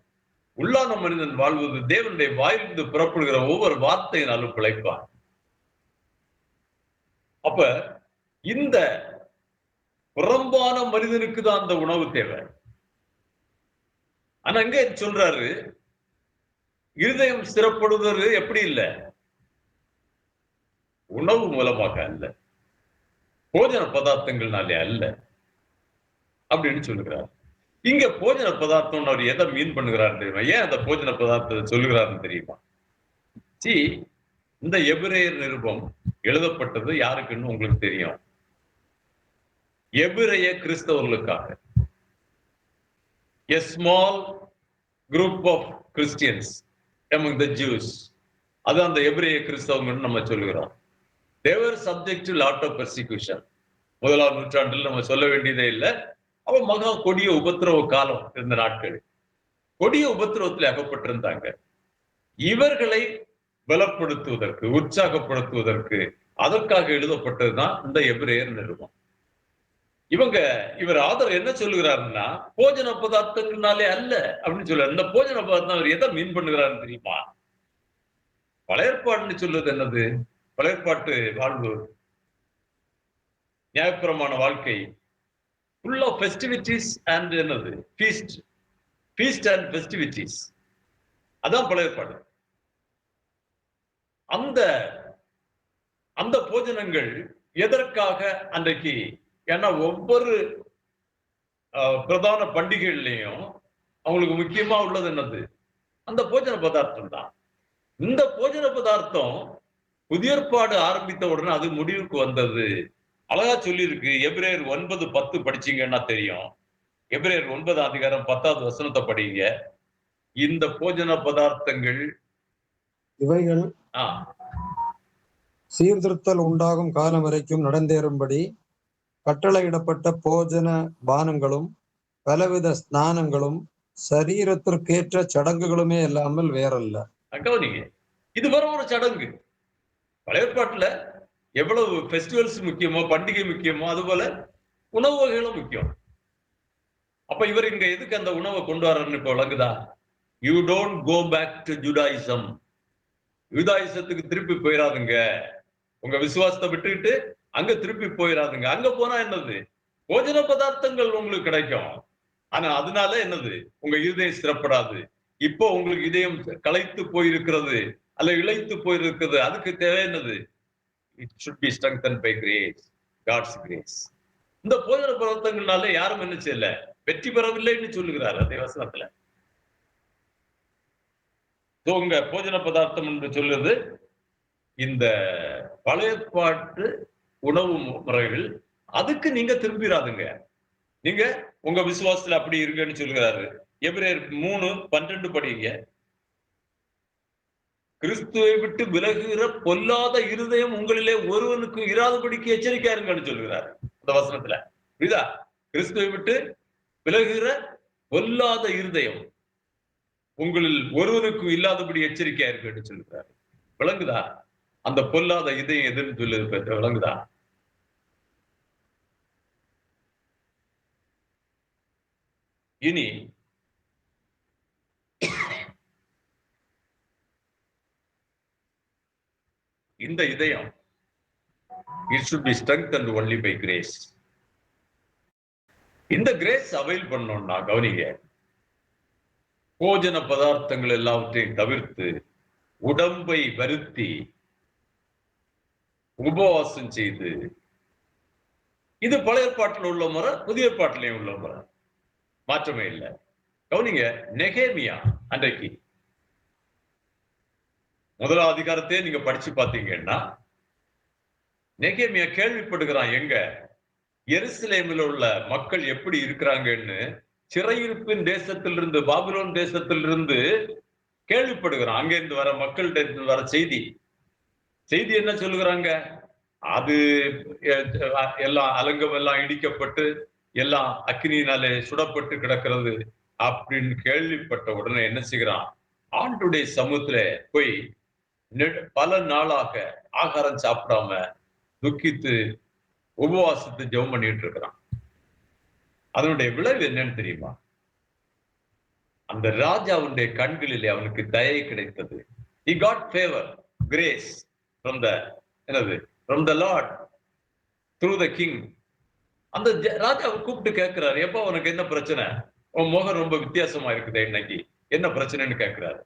[SPEAKER 4] உள்ளான மனிதன் வாழ்வது தேவனுடைய வாயிலிருந்து புறப்படுகிற ஒவ்வொரு வார்த்தையினாலும் பிழைப்பான். அப்ப இந்த புறம்பான மனிதனுக்கு தான் அந்த உணவு தேவை. ஆனா அங்க சொல்றாரு, இருதயம் ஸ்திரப்படுவது எப்படி இல்லை? உணவு மூலமாக அல்ல, போஜன பதார்த்தங்கள்னாலே அல்ல அப்படின்னு சொல்லுகிறார். இங்க போஜன பதார்த்தம் அவர் எதை மீன் பண்ணுகிறார் தெரியுமா? ஏன் அந்த போஜன பதார்த்தத்தை சொல்லுகிறாருன்னு தெரியுமா? இந்த எபிரேயர் நிருபம் எழுதப்பட்டது யாருக்குன்னு உங்களுக்கு தெரியும். எபிரேய கிறிஸ்தவர்களுக்காக. A small group of Christians among the Jews. அது அந்த எபிரேய கிறிஸ்தவங்கன்னு நம்ம சொல்லுகிறோம். They were subject to lot of persecution. 1ஆம் நூற்றாண்டில் நம்ம சொல்ல வேண்டியதே இல்லை. அவ மகா கொடிய உபத்திரவ காலம் இருந்த நாட்கள். கொடிய உபத்திரவத்தில் அகப்பட்டிருந்தாங்க. இவர்களை பலப்படுத்துவதற்கு, உற்சாகப்படுத்துவதற்கு, அதற்காக எழுதப்பட்டதுதான் இந்த எபிரேயர் நிருபம். இவர் ஆதரவு என்ன சொல்லுகிறாருன்னா, போஜன பதார்த்தங்கள்னாலே அல்ல அப்படின்னு சொல்ல. இந்த போஜன பதார்த்தம் அவர் எதை மீன் பண்ணுகிறாருன்னு தெரியுமா? பழையற்பாடுன்னு சொல்லுவது என்னது? பழையற்பாட்டு வாழ்வு, நியாயப்பிரமாண வாழ்க்கை, full of festivities and என்னது? feast and festivities. அதான் பழையற்பாடு. அந்த போஜனங்கள் எதற்காக அன்றைக்கு? ஏன்னா ஒவ்வொரு பிரதான பண்டிகைகள்லையும் அவங்களுக்கு முக்கியமா உள்ளது என்னது? அந்த போஜன பதார்த்தம் தான். இந்த போஜன பதார்த்தம் புதிய ஏற்பாடு ஆரம்பித்த உடனே அது முடிவுக்கு வந்தது. அழகா சொல்லியிருக்கு. எபிரேயர் 9:10 படிச்சீங்கன்னா தெரியும். எபிரேயர் 9ஆம் அதிகாரம் 10வது வசனத்தை படிங்க. இந்த போஜன பதார்த்தங்கள்
[SPEAKER 3] இவைகள் சீர்திருத்தல் உண்டாகும் காலம் வரைக்கும் நடந்தேறும்படி கட்டளையிடப்பட்ட போஜன பானங்களும் பலவித ஸ்நானங்களும் சரீரத்திற்கேற்ற சடங்குகளுமே இல்லாமல் வேறல்ல.
[SPEAKER 4] கவனிங்க, இது வர ஒரு சடங்கு. பழைய ஏற்பாட்டுல எவ்வளவு ஃபெஸ்டிவல்ஸ் முக்கியமோ, பண்டிகை முக்கியமோ, அதுபோல உணவு வகைகளும் முக்கியம். அப்ப இவர் இங்க எதுக்கு அந்த உணவை கொண்டு வர்றன்னு இப்ப விளங்குதா? You don't go back to Judaism. யூதாயிசத்துக்கு திருப்பி போயிடாதுங்க. உங்க விசுவாசத்தை விட்டுக்கிட்டு அங்க திருப்பி போயிடாதுங்க. அங்க போனா என்னது? போஜன பதார்த்தங்கள் உங்களுக்கு கிடைக்கும். ஆனா அதனால என்னது? உங்க இதயம் ஸ்திரப்படாது. இப்போ உங்களுக்கு இதயம் களைத்து போயிருக்கிறது, அல்ல இளைத்து போயிருக்கிறது. அதுக்கு தேவை என்னது? It should be strengthened by grace, God's grace. இந்த போஜன பதார்த்தங்கள்னால யாரும் என்ன செய்யல? வெற்றி பெறவில்லைன்னு சொல்லுகிறார் அதே வசனத்துல. உங்க போஜன பதார்த்தம் என்று சொல்லுது இந்த பழைய பாட்டு உணவு முறைகள். அதுக்கு நீங்க திரும்பிடாதுங்க. நீங்க உங்க விசுவாசத்துல அப்படி இருக்குன்னு சொல்லுகிறாரு. எபிரேயர் 3:12 படிங்க. கிறிஸ்துவை விட்டு விலகுகிற பொல்லாத இருதயம் உங்களிலே ஒருவனுக்கு இராதபடிக்கு எச்சரிக்கையா இருங்கன்னு சொல்லுகிறார் அந்த வசனத்துல. புரியுதா? கிறிஸ்துவை விட்டு விலகுகிற பொல்லாத இருதயம் உங்களில் ஒருவனுக்கு இல்லாதபடி எச்சரிக்கையா இருக்குன்னு சொல்லுகிறார். விளங்குதா? அந்த பொல்லாத இதயம் எதுன்னு சொல்லுது விளங்குதா? இனி இந்த இதயம் it should be strengthened only by grace. இந்த கிரேஸ் அவைல் பண்ணோம்னா கவனிங்க, போஜன பதார்த்தங்கள் எல்லாவற்றையும் தவிர்த்து உடம்பை வருத்தி உபவாசம் செய்து, இது பழைய ஏற்பாட்டில் உள்ள முறை, புதிய ஏற்பாட்டிலையும் உள்ள முறை, மாற்றமே இல்லை. கவனிங்க, நெகேமியா அன்றைக்கு முதலாவது அதிகாரத்தையே நீங்க படிச்சு பாத்தீங்கன்னா, நெகேமியா கேள்விப்படுகிறான் எங்க எருசலேமில் உள்ள மக்கள் எப்படி இருக்கிறாங்கன்னு. சிறையிருப்பின் தேசத்திலிருந்து, பாபிலோன் தேசத்திலிருந்து கேள்விப்படுகிறான். அங்கிருந்து வர மக்கள்கிட்ட வர செய்தி என்ன சொல்லுகிறாங்க? அது எல்லாம் அலங்கம் எல்லாம் இடிக்கப்பட்டு எல்லாம் அக்னியினாலே சுடப்பட்டு கிடக்கிறது அப்படின்னு கேள்விப்பட்ட உடனே என்ன செய்கிறான்? ஆண்டுடைய சமூகத்துல போய் பல நாளாக ஆகாரம் சாப்பிடாம துக்கித்து உபவாசத்தை ஜெபம் பண்ணிட்டு இருக்கிறான். அதனுடைய விளைவு என்னன்னு தெரியுமா? அந்த ராஜாவுடைய கண்களிலே அவனுக்கு தயை கிடைத்தது. He got favor, grace from the from the Lord through the king. அந்த ராஜாவை கூப்பிட்டு கேட்கிறாரு, எப்ப உனக்கு என்ன பிரச்சனை? உன் முகம் ரொம்ப வித்தியாசமா இருக்குது, இன்னைக்கு என்ன பிரச்சனைன்னு கேட்கிறாரு.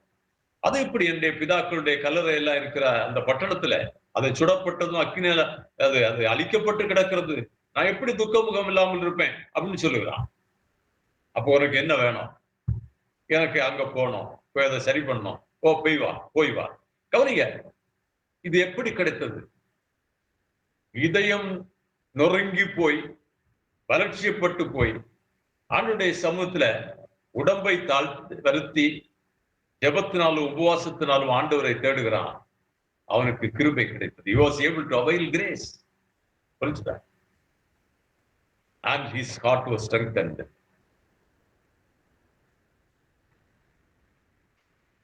[SPEAKER 4] அது இப்படி என்னுடைய பிதாக்களுடைய கல்லறை எல்லாம் இருக்கிற அந்த பட்டணத்துல அதை சுடப்பட்டதும் அக்னியில அது அழிக்கப்பட்டு கிடக்கிறது, நான் எப்படி துக்க முகம் இல்லாமல் இருப்பேன் அப்படின்னு சொல்லுகிறான். அப்போ உனக்கு என்ன வேணும்? எனக்கு அங்க போகணும், போய் அதை சரி பண்ணணும். ஓ போய் வா. கவனிங்க, இது எப்படி கிடைத்தது? இதயம் நொறுங்கி போய் வளர்ச்சியப்பட்டு போய் ஆண்டுடைய சமூகத்துல உடம்பை வருத்தி ஜெபத்தினாலும் உபவாசத்தினாலும் ஆண்டவரை தேடுகிறான். அவனுக்கு கிருபை கிடைத்தது. He was able to avail grace. புரிஞ்சுதா? And his heart was strengthened.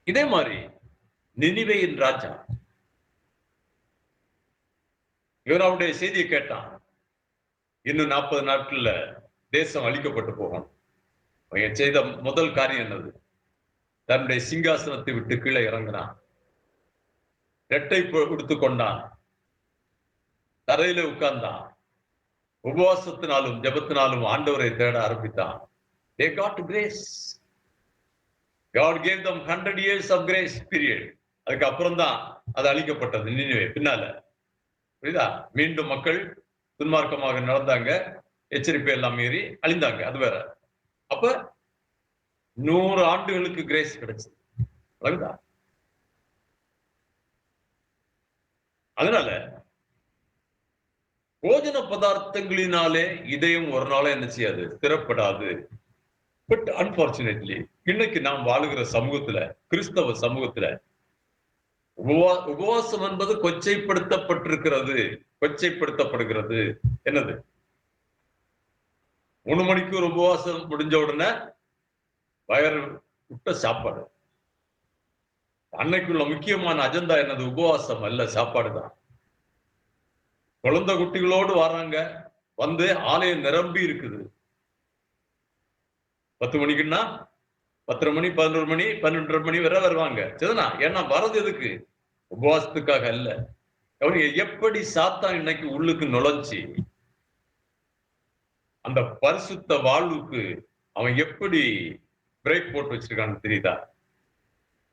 [SPEAKER 4] இதே மாதிரி நினிவேயின் ராஜா யோனாவுடைய செய்தியை கேட்டான். இன்னும் 40 நாட்கள்ல தேசம் அழிக்கப்பட்டு போகும். செய்த முதல் காரியம் என்னது? தன்னுடைய சிங்காசனத்தை விட்டு கீழே இறங்கினான், ரெட்டை உடுத்து கொண்டான், தரையில உட்கார்ந்தான், உபவாசத்தினாலும் ஜெபத்தினாலும் ஆண்டவரை தேட ஆரம்பித்தான். They got grace. God gave them 100 years of grace period. அதுக்கு அப்புறம் தான் அது அழிக்கப்பட்டது நினிவே பின்னால. புரியுதா? மீண்டும் மக்கள் துன்மார்க்கமாக நடந்தாங்க, எச்சரிப்பை எல்லாம் மீறி அழிந்தாங்க, அது வேற. அப்ப 100 ஆண்டுகளுக்கு கிரேஸ் கிடைச்சது. அதனால போஜன பதார்த்தங்களினாலே இதயம் ஒரு நாள என்ன செய்யாது? ஸ்திரப்படாது. பட் அன்பார்ச்சுனேட்லி இன்னைக்கு நாம் வாழுகிற சமூகத்துல, கிறிஸ்தவ சமூகத்துல உபவாசம் என்பது கொச்சைப்படுத்தப்படுகிறது. என்னது? 3 மணிக்கு ஒரு உபவாசம் முடிஞ்ச உடனே வயறு விட்ட சாப்பாடு. அன்னைக்குள்ள முக்கியமான அஜெண்டா என்னது? உபவாசம் அல்ல, சாப்பாடு தான். குழந்தை குட்டிகளோடு வர்றாங்க, வந்து ஆலயம் நிரம்பி இருக்குது. 10 மணிக்குன்னா 10:30 மணி, 11 மணி, 12:30 மணி வரை வருவாங்க. சரிதானா? ஏன்னா வரது எதுக்கு? உபவாசத்துக்காக அல்ல. அவனுக்கு எப்படி சாத்தான் இன்னைக்கு உள்ளுக்கு நுழைஞ்சி அந்த பரிசுத்த வாழ்வுக்கு அவன் எப்படி பிரேக் போட்டு வச்சிருக்கான்னு தெரியுதா?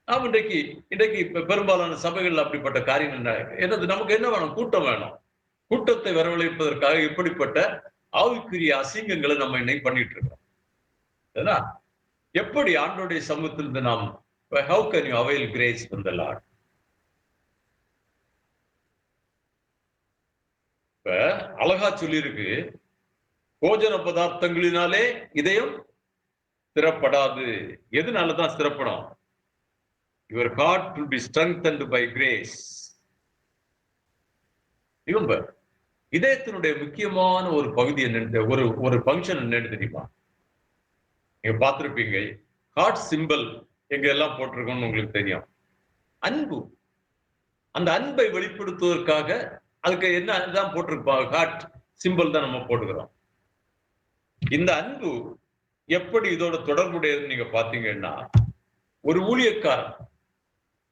[SPEAKER 4] நாம் இன்றைக்கு பெரும்பாலான சபைகள் அப்படிப்பட்ட காரியங்கள் என்னது? நமக்கு என்ன வேணும்? கூட்டம் வேணும். கூட்டத்தை வரவழைப்பதற்காக இப்படிப்பட்ட ஆவிக்குரிய அசிங்கங்களை நம்ம இன்னைக்கு பண்ணிட்டு இருக்கோம். எப்படி ஆண்டோடைய சமூகத்திலிருந்து நாம் how can you avail grace from the Lord? இப்ப அழகா சொல்லியிருக்கு, போஜன பதார்த்தங்களினாலே இதயம் ஸ்திரப்படாது. எதுனாலதான் ஸ்திரப்படும்? Your heart will be strengthened by grace. இவங்க இதயத்தினுடைய முக்கியமான ஒரு பகுதி என்னன்னு, ஒரு ஃபங்க்ஷன் என்னன்னு தெரியுமா? நீங்க பார்த்திருப்பீங்க, ஹார்ட் சிம்பிள் எங்க எல்லாம் போட்டிருக்கோம்னு உங்களுக்கு தெரியும். அன்பு. அந்த அன்பை வெளிப்படுத்துவதற்காக அதுக்கு என்ன போட்டிருப்பாங்க? ஹார்ட் சிம்பிள் தான் நம்ம போட்டுக்கிறோம். இந்த அன்பு எப்படி இதோட தொடர்புடையதுன்னு நீங்க பாத்தீங்கன்னா, ஒரு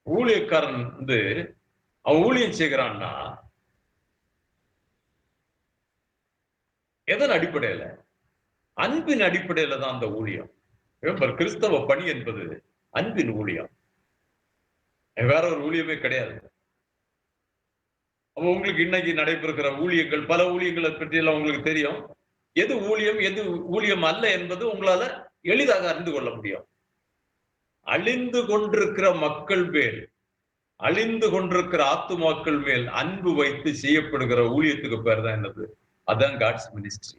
[SPEAKER 4] ஊழியக்காரன் வந்து அவன் ஊழியம் செய்கிறான்னா எதன் அடிப்படையில? அன்பின் அடிப்படையில தான் அந்த ஊழியம். கிறிஸ்தவ பணி என்பது அன்பின் ஊழியம், வேற ஒரு ஊழியமே கிடையாது. அப்ப உங்களுக்கு இன்னைக்கு நடைபெறுகிற ஊழியங்கள், பல ஊழியங்களை பற்றி எல்லாம் உங்களுக்கு தெரியும். எது ஊழியம், எது ஊழியம் அல்ல என்பது உங்களால எளிதாக அறிந்து கொள்ள முடியும். அழிந்து கொண்டிருக்கிற மக்கள் மேல், அழிந்து கொண்டிருக்கிற ஆத்துமாக்கள் மேல் அன்பு வைத்து செய்யப்படுகிற ஊழியத்துக்கு பேர் தான் என்னது? அதான் காட்ஸ் மினிஸ்ட்ரி.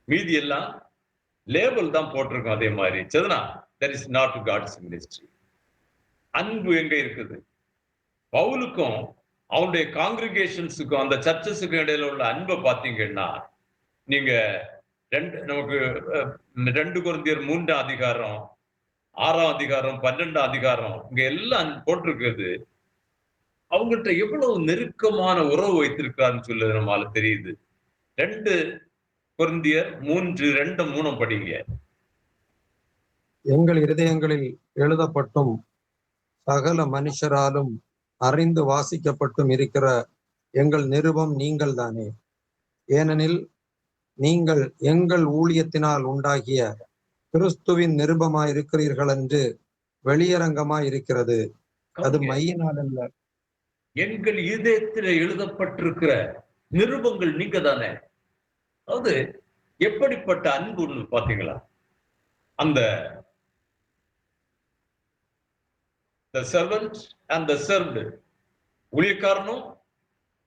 [SPEAKER 4] மீதி எல்லாம் லேபிள் தான் போட்டிருக்கோம். அதே மாதிரி சரிதானா? That is not God's ministry. அன்பு எங்க இருக்குது? பவுலுக்கும் அவனுடைய காங்கிரிகேஷன்ஸுக்கும் அந்த சர்ச்சஸுக்கும் இடையில உள்ள அன்பை பார்த்தீங்கன்னா, நீங்க நமக்கு 2 கொரிந்தியர் 3ஆம் அதிகாரம், 6ஆம் அதிகாரம், 12ஆம் அதிகாரம் இங்க எல்லாம் போட்டிருக்கிறது. அவங்கள்ட்ட எவ்வளவு நெருக்கமான உறவு வைத்திருக்கிறான்னு சொல்லி நம்மளால தெரியுது. 2 கொரிந்தியர் 3:2-3 படிங்க.
[SPEAKER 3] எங்கள் இருதயங்களில் எழுதப்பட்டும் சகல மனுஷராலும் அறிந்து வாசிக்கப்பட்டும் இருக்கிற எங்கள் நிருபம் நீங்கள் தானே. ஏனெனில் நீங்கள் எங்கள் ஊழியத்தினால் உண்டாகிய கிறிஸ்துவின் நிருபமாய் இருக்கிறீர்கள் என்று வெளியரங்கமாய் இருக்கிறது. அது மையினால் அல்ல.
[SPEAKER 4] எங்கள் இதயத்தில் எழுதப்பட்டிருக்கிற நிருபங்கள் நீங்க தானே. அதாவது எப்படிப்பட்ட அன்புன்னு பாத்தீங்களா? அந்த servant and the served, ஊழியக்காரனும்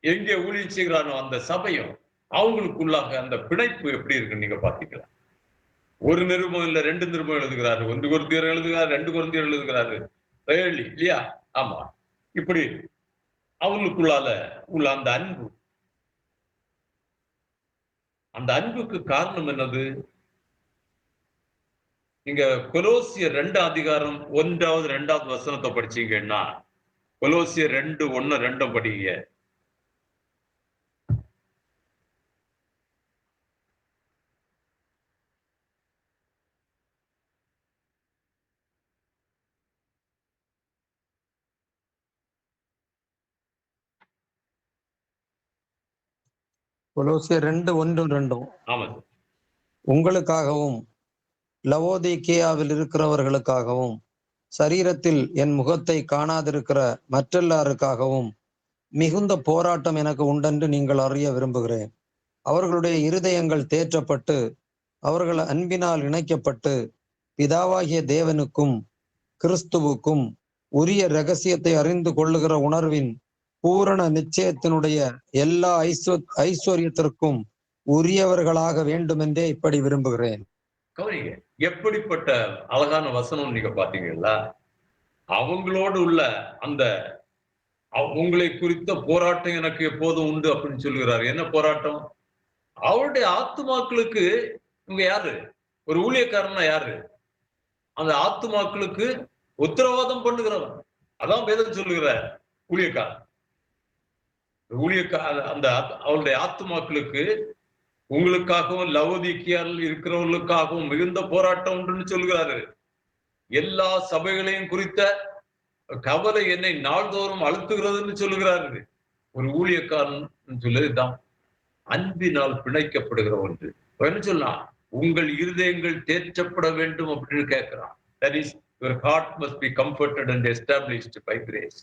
[SPEAKER 4] எங்கே ஊழியம் செய்கிறானோ அந்த சபையும் அவங்களுக்குள்ளாக அந்த பிணைப்பு எப்படி இருக்குன்னு நீங்க பாத்தீங்களா? ஒரு நிருபம் இல்ல, 2 நிருபம் எழுதுகிறாரு. 1 கொரிந்தியர் எழுதுகிறாரு, 2 கொரிந்தியர் எழுதுகிறாரு, இல்லையா? ஆமா. இப்படி அவங்களுக்குள்ளால உள்ள அந்த அன்பு, அந்த அன்புக்கு காரணம் என்னது? நீங்க கொலோசியர் 2ஆம் அதிகாரம் 1வது 2வது வசனத்தை படிச்சீங்கன்னா, கொலோசியர் 2:1-2 படிங்க.
[SPEAKER 3] கொலோசியர் 2:1-2.
[SPEAKER 4] ஆமா.
[SPEAKER 3] உங்களுக்காகவும் லவோதிக்கேயாவில் இருக்கிறவர்களுக்காகவும் சரீரத்தில் என் முகத்தை காணாதிருக்கிற மற்றெல்லாருக்காகவும் மிகுந்த போராட்டம் எனக்கு உண்டென்று நீங்கள் அறிய விரும்புகிறேன். அவர்களுடைய இருதயங்கள் தேற்றப்பட்டு அவர்கள் அன்பினால் இணைக்கப்பட்டு பிதாவாகிய தேவனுக்கும் கிறிஸ்துவுக்கும் உரிய இரகசியத்தை அறிந்து கொள்ளுகிற உணர்வின் பூரண நிச்சயத்தினுடைய எல்லா ஐஸ்வர்யத்திற்கும் உரியவர்களாக வேண்டுமென்றே இப்படி விரும்புகிறேன்.
[SPEAKER 4] கவனிங்க, எப்படிப்பட்ட அழகான வசனம் நீங்க பாத்தீங்களா? அவங்களோடு உள்ள அந்த உங்களை குறித்த போராட்டம் எனக்கு எப்போதும் உண்டு அப்படின்னு சொல்லுகிறாரு. என்ன போராட்டம்? அவருடைய ஆத்துமாக்களுக்கு இவங்க யாரு? ஒரு ஊழியக்காரன்னா யாரு? அந்த ஆத்துமாக்களுக்கு உத்தரவாதம் பண்ணுகிறவன். அதான் வேதம் சொல்லுகிற ஊழியக்காரன். அந்த அவருடைய ஆத்துமாக்களுக்கு உங்களுக்காகவும் லவோதிக்கியால் இருக்கிறவர்களுக்காகவும் மிகுந்த போராட்டம் உண்டுன்னு சொல்கிறாரு. எல்லா சபைகளையும் குறித்த கவலை என்னை நாள்தோறும் அழுத்துகிறதுன்னு சொல்லுகிறாரு. ஒரு ஊழியக்காரன் சொல்லுதான் அன்பினால் பிணைக்கப்படுகிற ஒன்று. என்ன சொல்லலாம், உங்கள் இருதயங்கள் தேற்றப்பட வேண்டும் அப்படின்னு கேட்கிறான். That is your heart must be comforted and established by grace.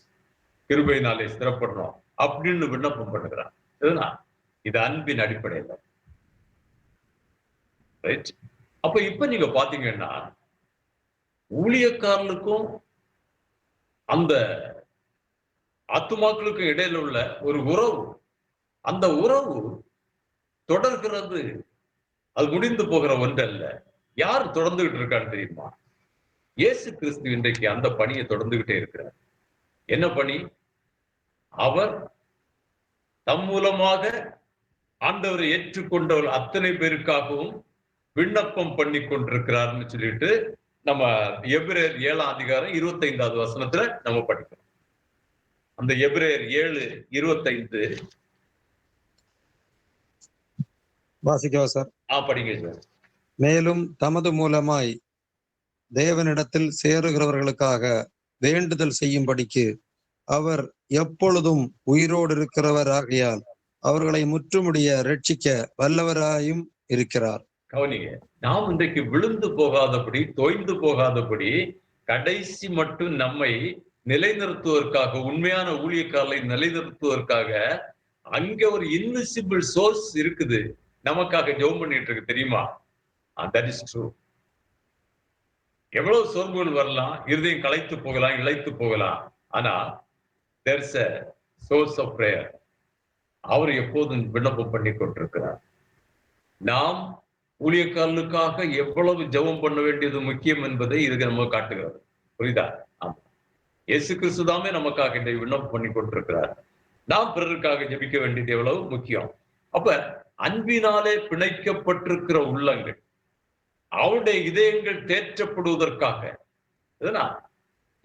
[SPEAKER 4] கிருபையினாலே ஸ்திரப்படணும் அப்படின்னு விண்ணப்பம் பண்ணுகிறான். இது அன்பின் அடிப்படையில். ரைட். அப்ப இப்ப நீங்க பாத்தீங்கன்னா ஊழியக்காரனுக்கும் அந்த ஆத்துமாக்களுக்கும் இடையில உள்ள ஒரு உறவு, அந்த உறவு தொடர்கிறது. அது முடிந்து போகிற ஒன்றல்ல. யார் தொடர்ந்துகிட்டு இருக்கான்னு தெரியுமா? இயேசு கிறிஸ்து இன்றைக்கு அந்த பணியை தொடர்ந்துகிட்டே இருக்கிறார். என்ன பணி? அவர் தம் மூலமாக ஆண்டவரை ஏற்றுக்கொண்டவர் அத்தனை பேருக்காகவும் விண்ணப்பம் பண்ணி கொண்டிருக்கிறார்னு சொல்லிட்டு நம்ம எபிரேயர் 7ஆம் அதிகாரம் 25வது வசனத்துல நம்ம படிக்கிறோம். அந்த எபிரேயர் 7:25
[SPEAKER 3] வாசிக்கவா சார்?
[SPEAKER 4] படிங்க சார்.
[SPEAKER 3] மேலும் தமது மூலமாய் தேவனிடத்தில் சேருகிறவர்களுக்காக வேண்டுதல் செய்யும்படிக்கு அவர் எப்பொழுதும் உயிரோடு இருக்கிறவராகியால் அவர்களை முற்றுமுடிய ரட்சிக்க வல்லவராயும் இருக்கிறார்.
[SPEAKER 4] கவனிங்க, நாம் இன்றைக்கு விழுந்து போகாதபடி, தோய்ந்து போகாதபடி, கடைசி மட்டும் நம்மை நிலைநிறுத்துவதற்காக, உண்மையான ஊழியக்காரரை நிலைநிறுத்துவதற்காக அங்க ஒரு இன்விசிபிள் சோர்ஸ் இருக்குது, நமக்காக ஜெபம் பண்ணிட்டு இருக்கு. தெரியுமா? That is true. எவ்வளவு சோர்வுகள் வரலாம், இருதயம் களைத்து போகலாம், இழைத்து போகலாம். ஆனா there's a source of prayer. அவர் எப்போதும் விண்ணப்பம் பண்ணி கொண்டிருக்கிறார். நாம் ஊழியக்காரர்களுக்காக எவ்வளவு ஜெபம் பண்ண வேண்டியது முக்கியம் என்பதை இதுக்கு நம்ம காட்டுகிறது. புரியுதா? ஆமா, இயேசு கிறிஸ்துதாமே நமக்காக இந்த விண்ணப்பம் பண்ணி கொண்டிருக்கிறார். நாம் பிறருக்காக ஜெபிக்க வேண்டியது எவ்வளவு முக்கியம். அப்ப அன்பினாலே பிணைக்கப்பட்டிருக்கிற உள்ளங்கள், அவருடைய இதயங்கள் தேற்றப்படுவதற்காக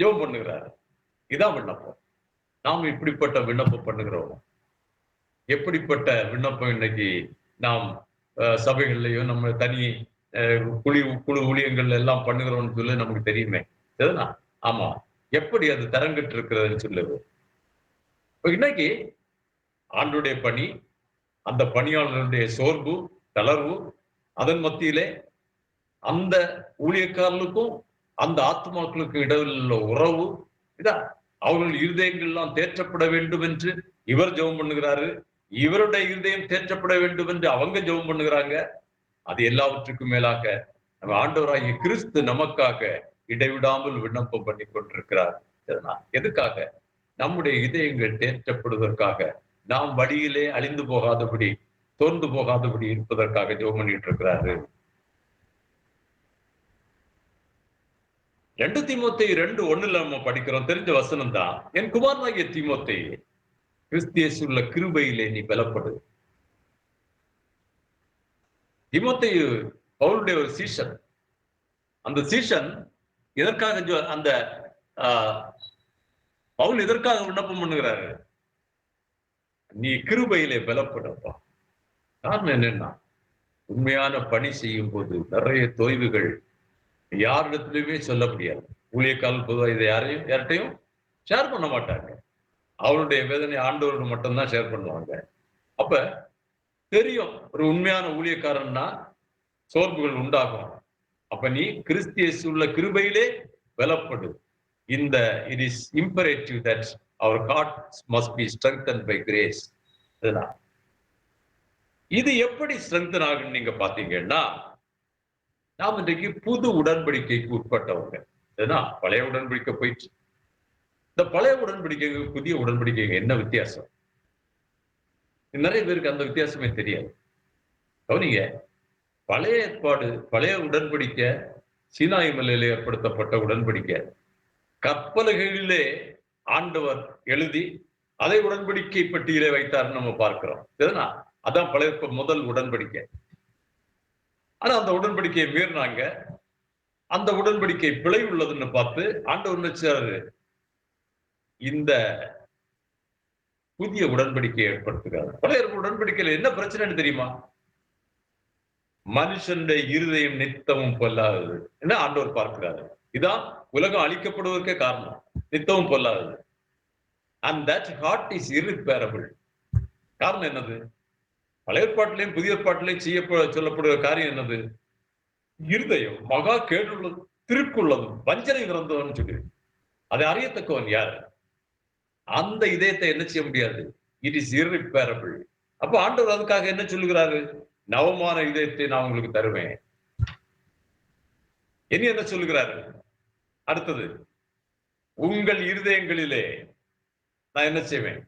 [SPEAKER 4] ஜெபம் பண்ணுகிறார். இதான் விண்ணப்பம். நாம் இப்படிப்பட்ட விண்ணப்பம் பண்ணுகிறோம். எப்படிப்பட்ட விண்ணப்பம் இன்னைக்கு நாம் சபைகள்லயோ நம்ம தனி குழு ஊழியங்கள் எல்லாம் பண்ணுகிறோம்னு சொல்லி நமக்கு தெரியுமே. ஆமா, எப்படி அது தரங்கிட்டு இருக்கிறதுன்னு சொல்லுது. இன்னைக்கு ஆண்டுடைய பணி, அந்த பணியாளர்களுடைய சோர்வு, தளர்வு, அதன் மத்தியிலே அந்த ஊழியக்காரர்களுக்கும் அந்த ஆத்மாக்களுக்கும் இடையில் உள்ள உறவு, இதான் அவர்கள் இருதயங்கள் எல்லாம் தேற்றப்பட வேண்டும் என்று இவர் ஜெபம் பண்ணுகிறாரு. இவருடைய இருதயம் தேற்றப்பட வேண்டும் என்று அவங்க ஜெபம் பண்ணுகிறாங்க. அது எல்லாவற்றுக்கும் மேலாக நம்ம ஆண்டவராகிய கிறிஸ்து நமக்காக இடைவிடாமல் விண்ணப்பம் பண்ணி கொண்டிருக்கிறார். எதுக்காக? நம்முடைய இதயங்கள் தேற்றப்படுவதற்காக, நாம் வழியிலே அழிந்து போகாதபடி, தோர்ந்து போகாதபடி இருப்பதற்காக ஜெபம் பண்ணிட்டு இருக்கிறாரு. 2 தீமோத்தேயு 2:1 நம்ம படிக்கிறோம். தெரிஞ்ச வசனம் தான். என் குமாரனாகிய தீமோத்தேயு, கிறிஸ்து இயேசுவுள்ள கிருபையிலே நீ பலப்படு. தீமோத்தேயு பவுலுடைய ஒரு சீஷன். அந்த சீஷன் இதற்காக அந்த பவுல் இதற்காக விண்ணப்பம் பண்ணுகிறாரு, நீ கிருபையிலே பலப்படப்பா. காரணம் என்னன்னா, உண்மையான பணி செய்யும் போது நிறைய தொய்வுகள் யாரிடத்திலுமே சொல்ல முடியாது. ஊழியக்காரர்கள் பொதுவாக இதை யார்கிட்டையும் ஷேர் பண்ண மாட்டாங்க. அவருடைய வேதனை ஆண்டவரோடு மட்டும்தான் ஷேர் பண்ணுவாங்க. அப்ப தெரியும், ஒரு உண்மையான ஊழியக்காரன்னா சோர்வுகள் உண்டாகும். அப்ப நீ கிறிஸ்து இயேசுவுள்ள கிருபையிலே பலப்படு. it is imperative that our hearts must be strengthened by grace. இது எப்படி ஸ்ட்ரெங்தன் ஆகுன்னு நீங்க பாத்தீங்கன்னா, நாம் இன்றைக்கு புது உடன்படிக்கைக்கு உட்பட்டவங்க. பழைய உடன்படிக்கை போயிட்டு, இந்த பழைய உடன்படிக்கைக்கு புதிய உடன்படிக்கைக்கு என்ன வித்தியாசம்? நிறைய பேருக்கு அந்த வித்தியாசமே தெரியாது. கவனிங்க, பழைய ஏற்பாடு, பழைய உடன்படிக்கை சீனாய் மலையிலே ஏற்படுத்தப்பட்ட உடன்படிக்கை. கப்பல்களிலே ஆண்டவர் எழுதி அதை உடன்படிக்கை பட்டியலே வைத்தார்னு நம்ம பார்க்கிறோம். அதான் பழைய முதல் உடன்படிக்கை. ஆனா அந்த உடன்படிக்கையை மீறினாங்க. அந்த உடன்படிக்கை பிழை உள்ளதுன்னு பார்த்து ஆண்டவர் நினைச்சாரு, இந்த புதிய உடன்படிக்கையை ஏற்படுத்துகிறார். பழைய உடன்படிக்கையில என்ன பிரச்சனைன்னு தெரியுமா? மனுஷனுடைய இருதயம் நித்தமும் பொல்லாதது என்ன ஆண்டவர் பார்க்கிறாரு. இதான் உலகம் அழிக்கப்படுவதற்கே காரணம், நித்தமும் பொல்லாதது. And that heart is irreparable. காரணம் என்னது? பழைய ஏற்பாட்டிலையும் புதிய ஏற்பாட்டிலையும் சொல்லப்படுகிற காரியம் என்னது? இருதயம் மகா கேடுள்ளது, திருக்குள்ளது, வஞ்சனை இறந்தவன் சொல்லி அதை அறியத்தக்கவன் யார்? அந்த இதயத்தை என்ன செய்ய முடியாது? It is irreparable. அப்ப ஆண்டவர் அதுக்காக என்ன சொல்லுகிறாரு? நவமான இதயத்தை நான் உங்களுக்கு தருவேன். இனி என்ன சொல்லுகிறாரு? அடுத்தது, உங்கள் இருதயங்களிலே நான் என்ன செய்வேன்?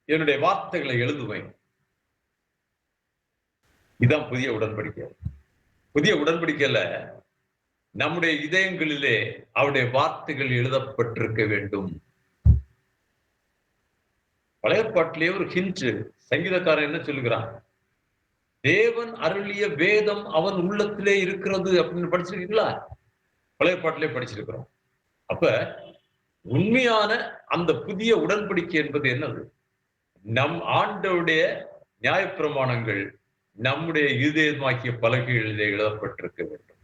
[SPEAKER 4] என்னுடைய வார்த்தைகளை எழுதுவேன். இதான் புதிய உடன்படிக்கை. புதிய உடன்படிக்கையில நம்முடைய இதயங்களிலே அவருடைய வார்த்தைகள் எழுதப்பட்டிருக்க வேண்டும். பழைய பாட்டிலேயே ஒரு ஹிண்ட் சங்கீதக்காரன் என்ன சொல்லுகிறான்? தேவன் அருளிய வேதம் அவன் உள்ளத்திலே இருக்கிறது அப்படின்னு படிச்சிருக்கீங்களா? பழைய பாட்டிலே படிச்சிருக்கிறோம். அப்ப உண்மையான அந்த புதிய உடன்படிக்கை என்பது என்னது? நம் ஆண்டவருடைய நியாயப்பிரமாணங்கள் நம்முடைய இதயமாக்கிய பலகைகளிலே எழுதப்பட்டிருக்க வேண்டும்.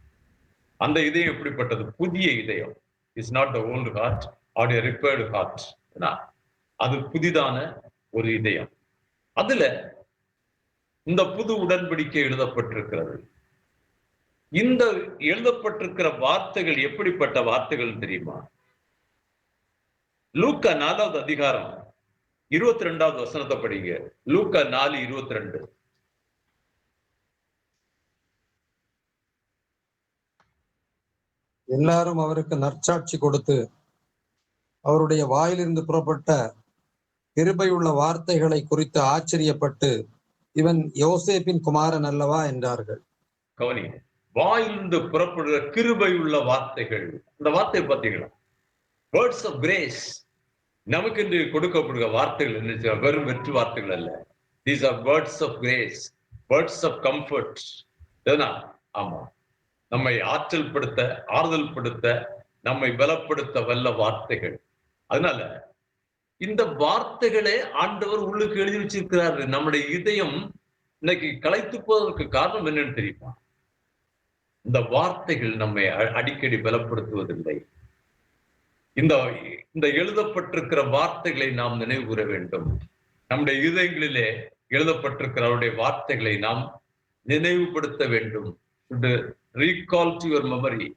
[SPEAKER 4] அந்த இதயம் எப்படிப்பட்டது? புதிய இதயம். Is not the old heart or a repaired heart. அது புதிதான ஒரு இதயம். அதுல இந்த புது உடன்படிக்கை எழுதப்பட்டிருக்கிறது. இந்த எழுதப்பட்டிருக்கிற வார்த்தைகள் எப்படிப்பட்ட வார்த்தைகள் தெரியுமா? லூக்கா 4வது அதிகாரம் 22வது வசனத்தை படிங்க. லூக்கா 4:22.
[SPEAKER 3] எல்லாரும் அவருக்கு நற்சாட்சி கொடுத்து அவருடைய வாயிலிருந்து புறப்பட்ட கிருபையுள்ள வார்த்தைகளை குறித்து ஆச்சரியப்பட்டு, இவன் யோசேப்பின் குமாரன் அல்லவா என்றார்கள்.
[SPEAKER 4] கவனி, வாயிலிருந்து புறப்படுகிற கிருபையுள்ள வார்த்தைகள். இந்த வார்த்தை பார்த்தீங்களா? Words of grace. நமக்கு என்று கொடுக்கப்படுகிற வார்த்தைகள் என்ன? வெறும் வெற்று வார்த்தைகள் அல்ல. These are words of grace, words of comfort. ஆமா, நம்மை ஆற்றல் படுத்த, ஆறுதல் படுத்த, நம்மை பலப்படுத்த வல்ல வார்த்தைகள். அதனால இந்த வார்த்தைகளே ஆண்டவர் உள்ளுக்கு எழுதி வச்சிருக்கிறாரு. நம்முடைய இதயம் இன்னைக்கு களைத்து போவதற்கு காரணம் என்னன்னு தெரியுமா? இந்த வார்த்தைகள் நம்மை அடிக்கடி பலப்படுத்துவதில்லை. இந்த எழுதப்பட்டிருக்கிற வார்த்தைகளை நாம் நினைவு கூற வேண்டும். நம்முடைய இதயங்களிலே எழுதப்பட்டிருக்கிற அவருடைய வார்த்தைகளை நாம் நினைவுபடுத்த வேண்டும். Recall to your memory.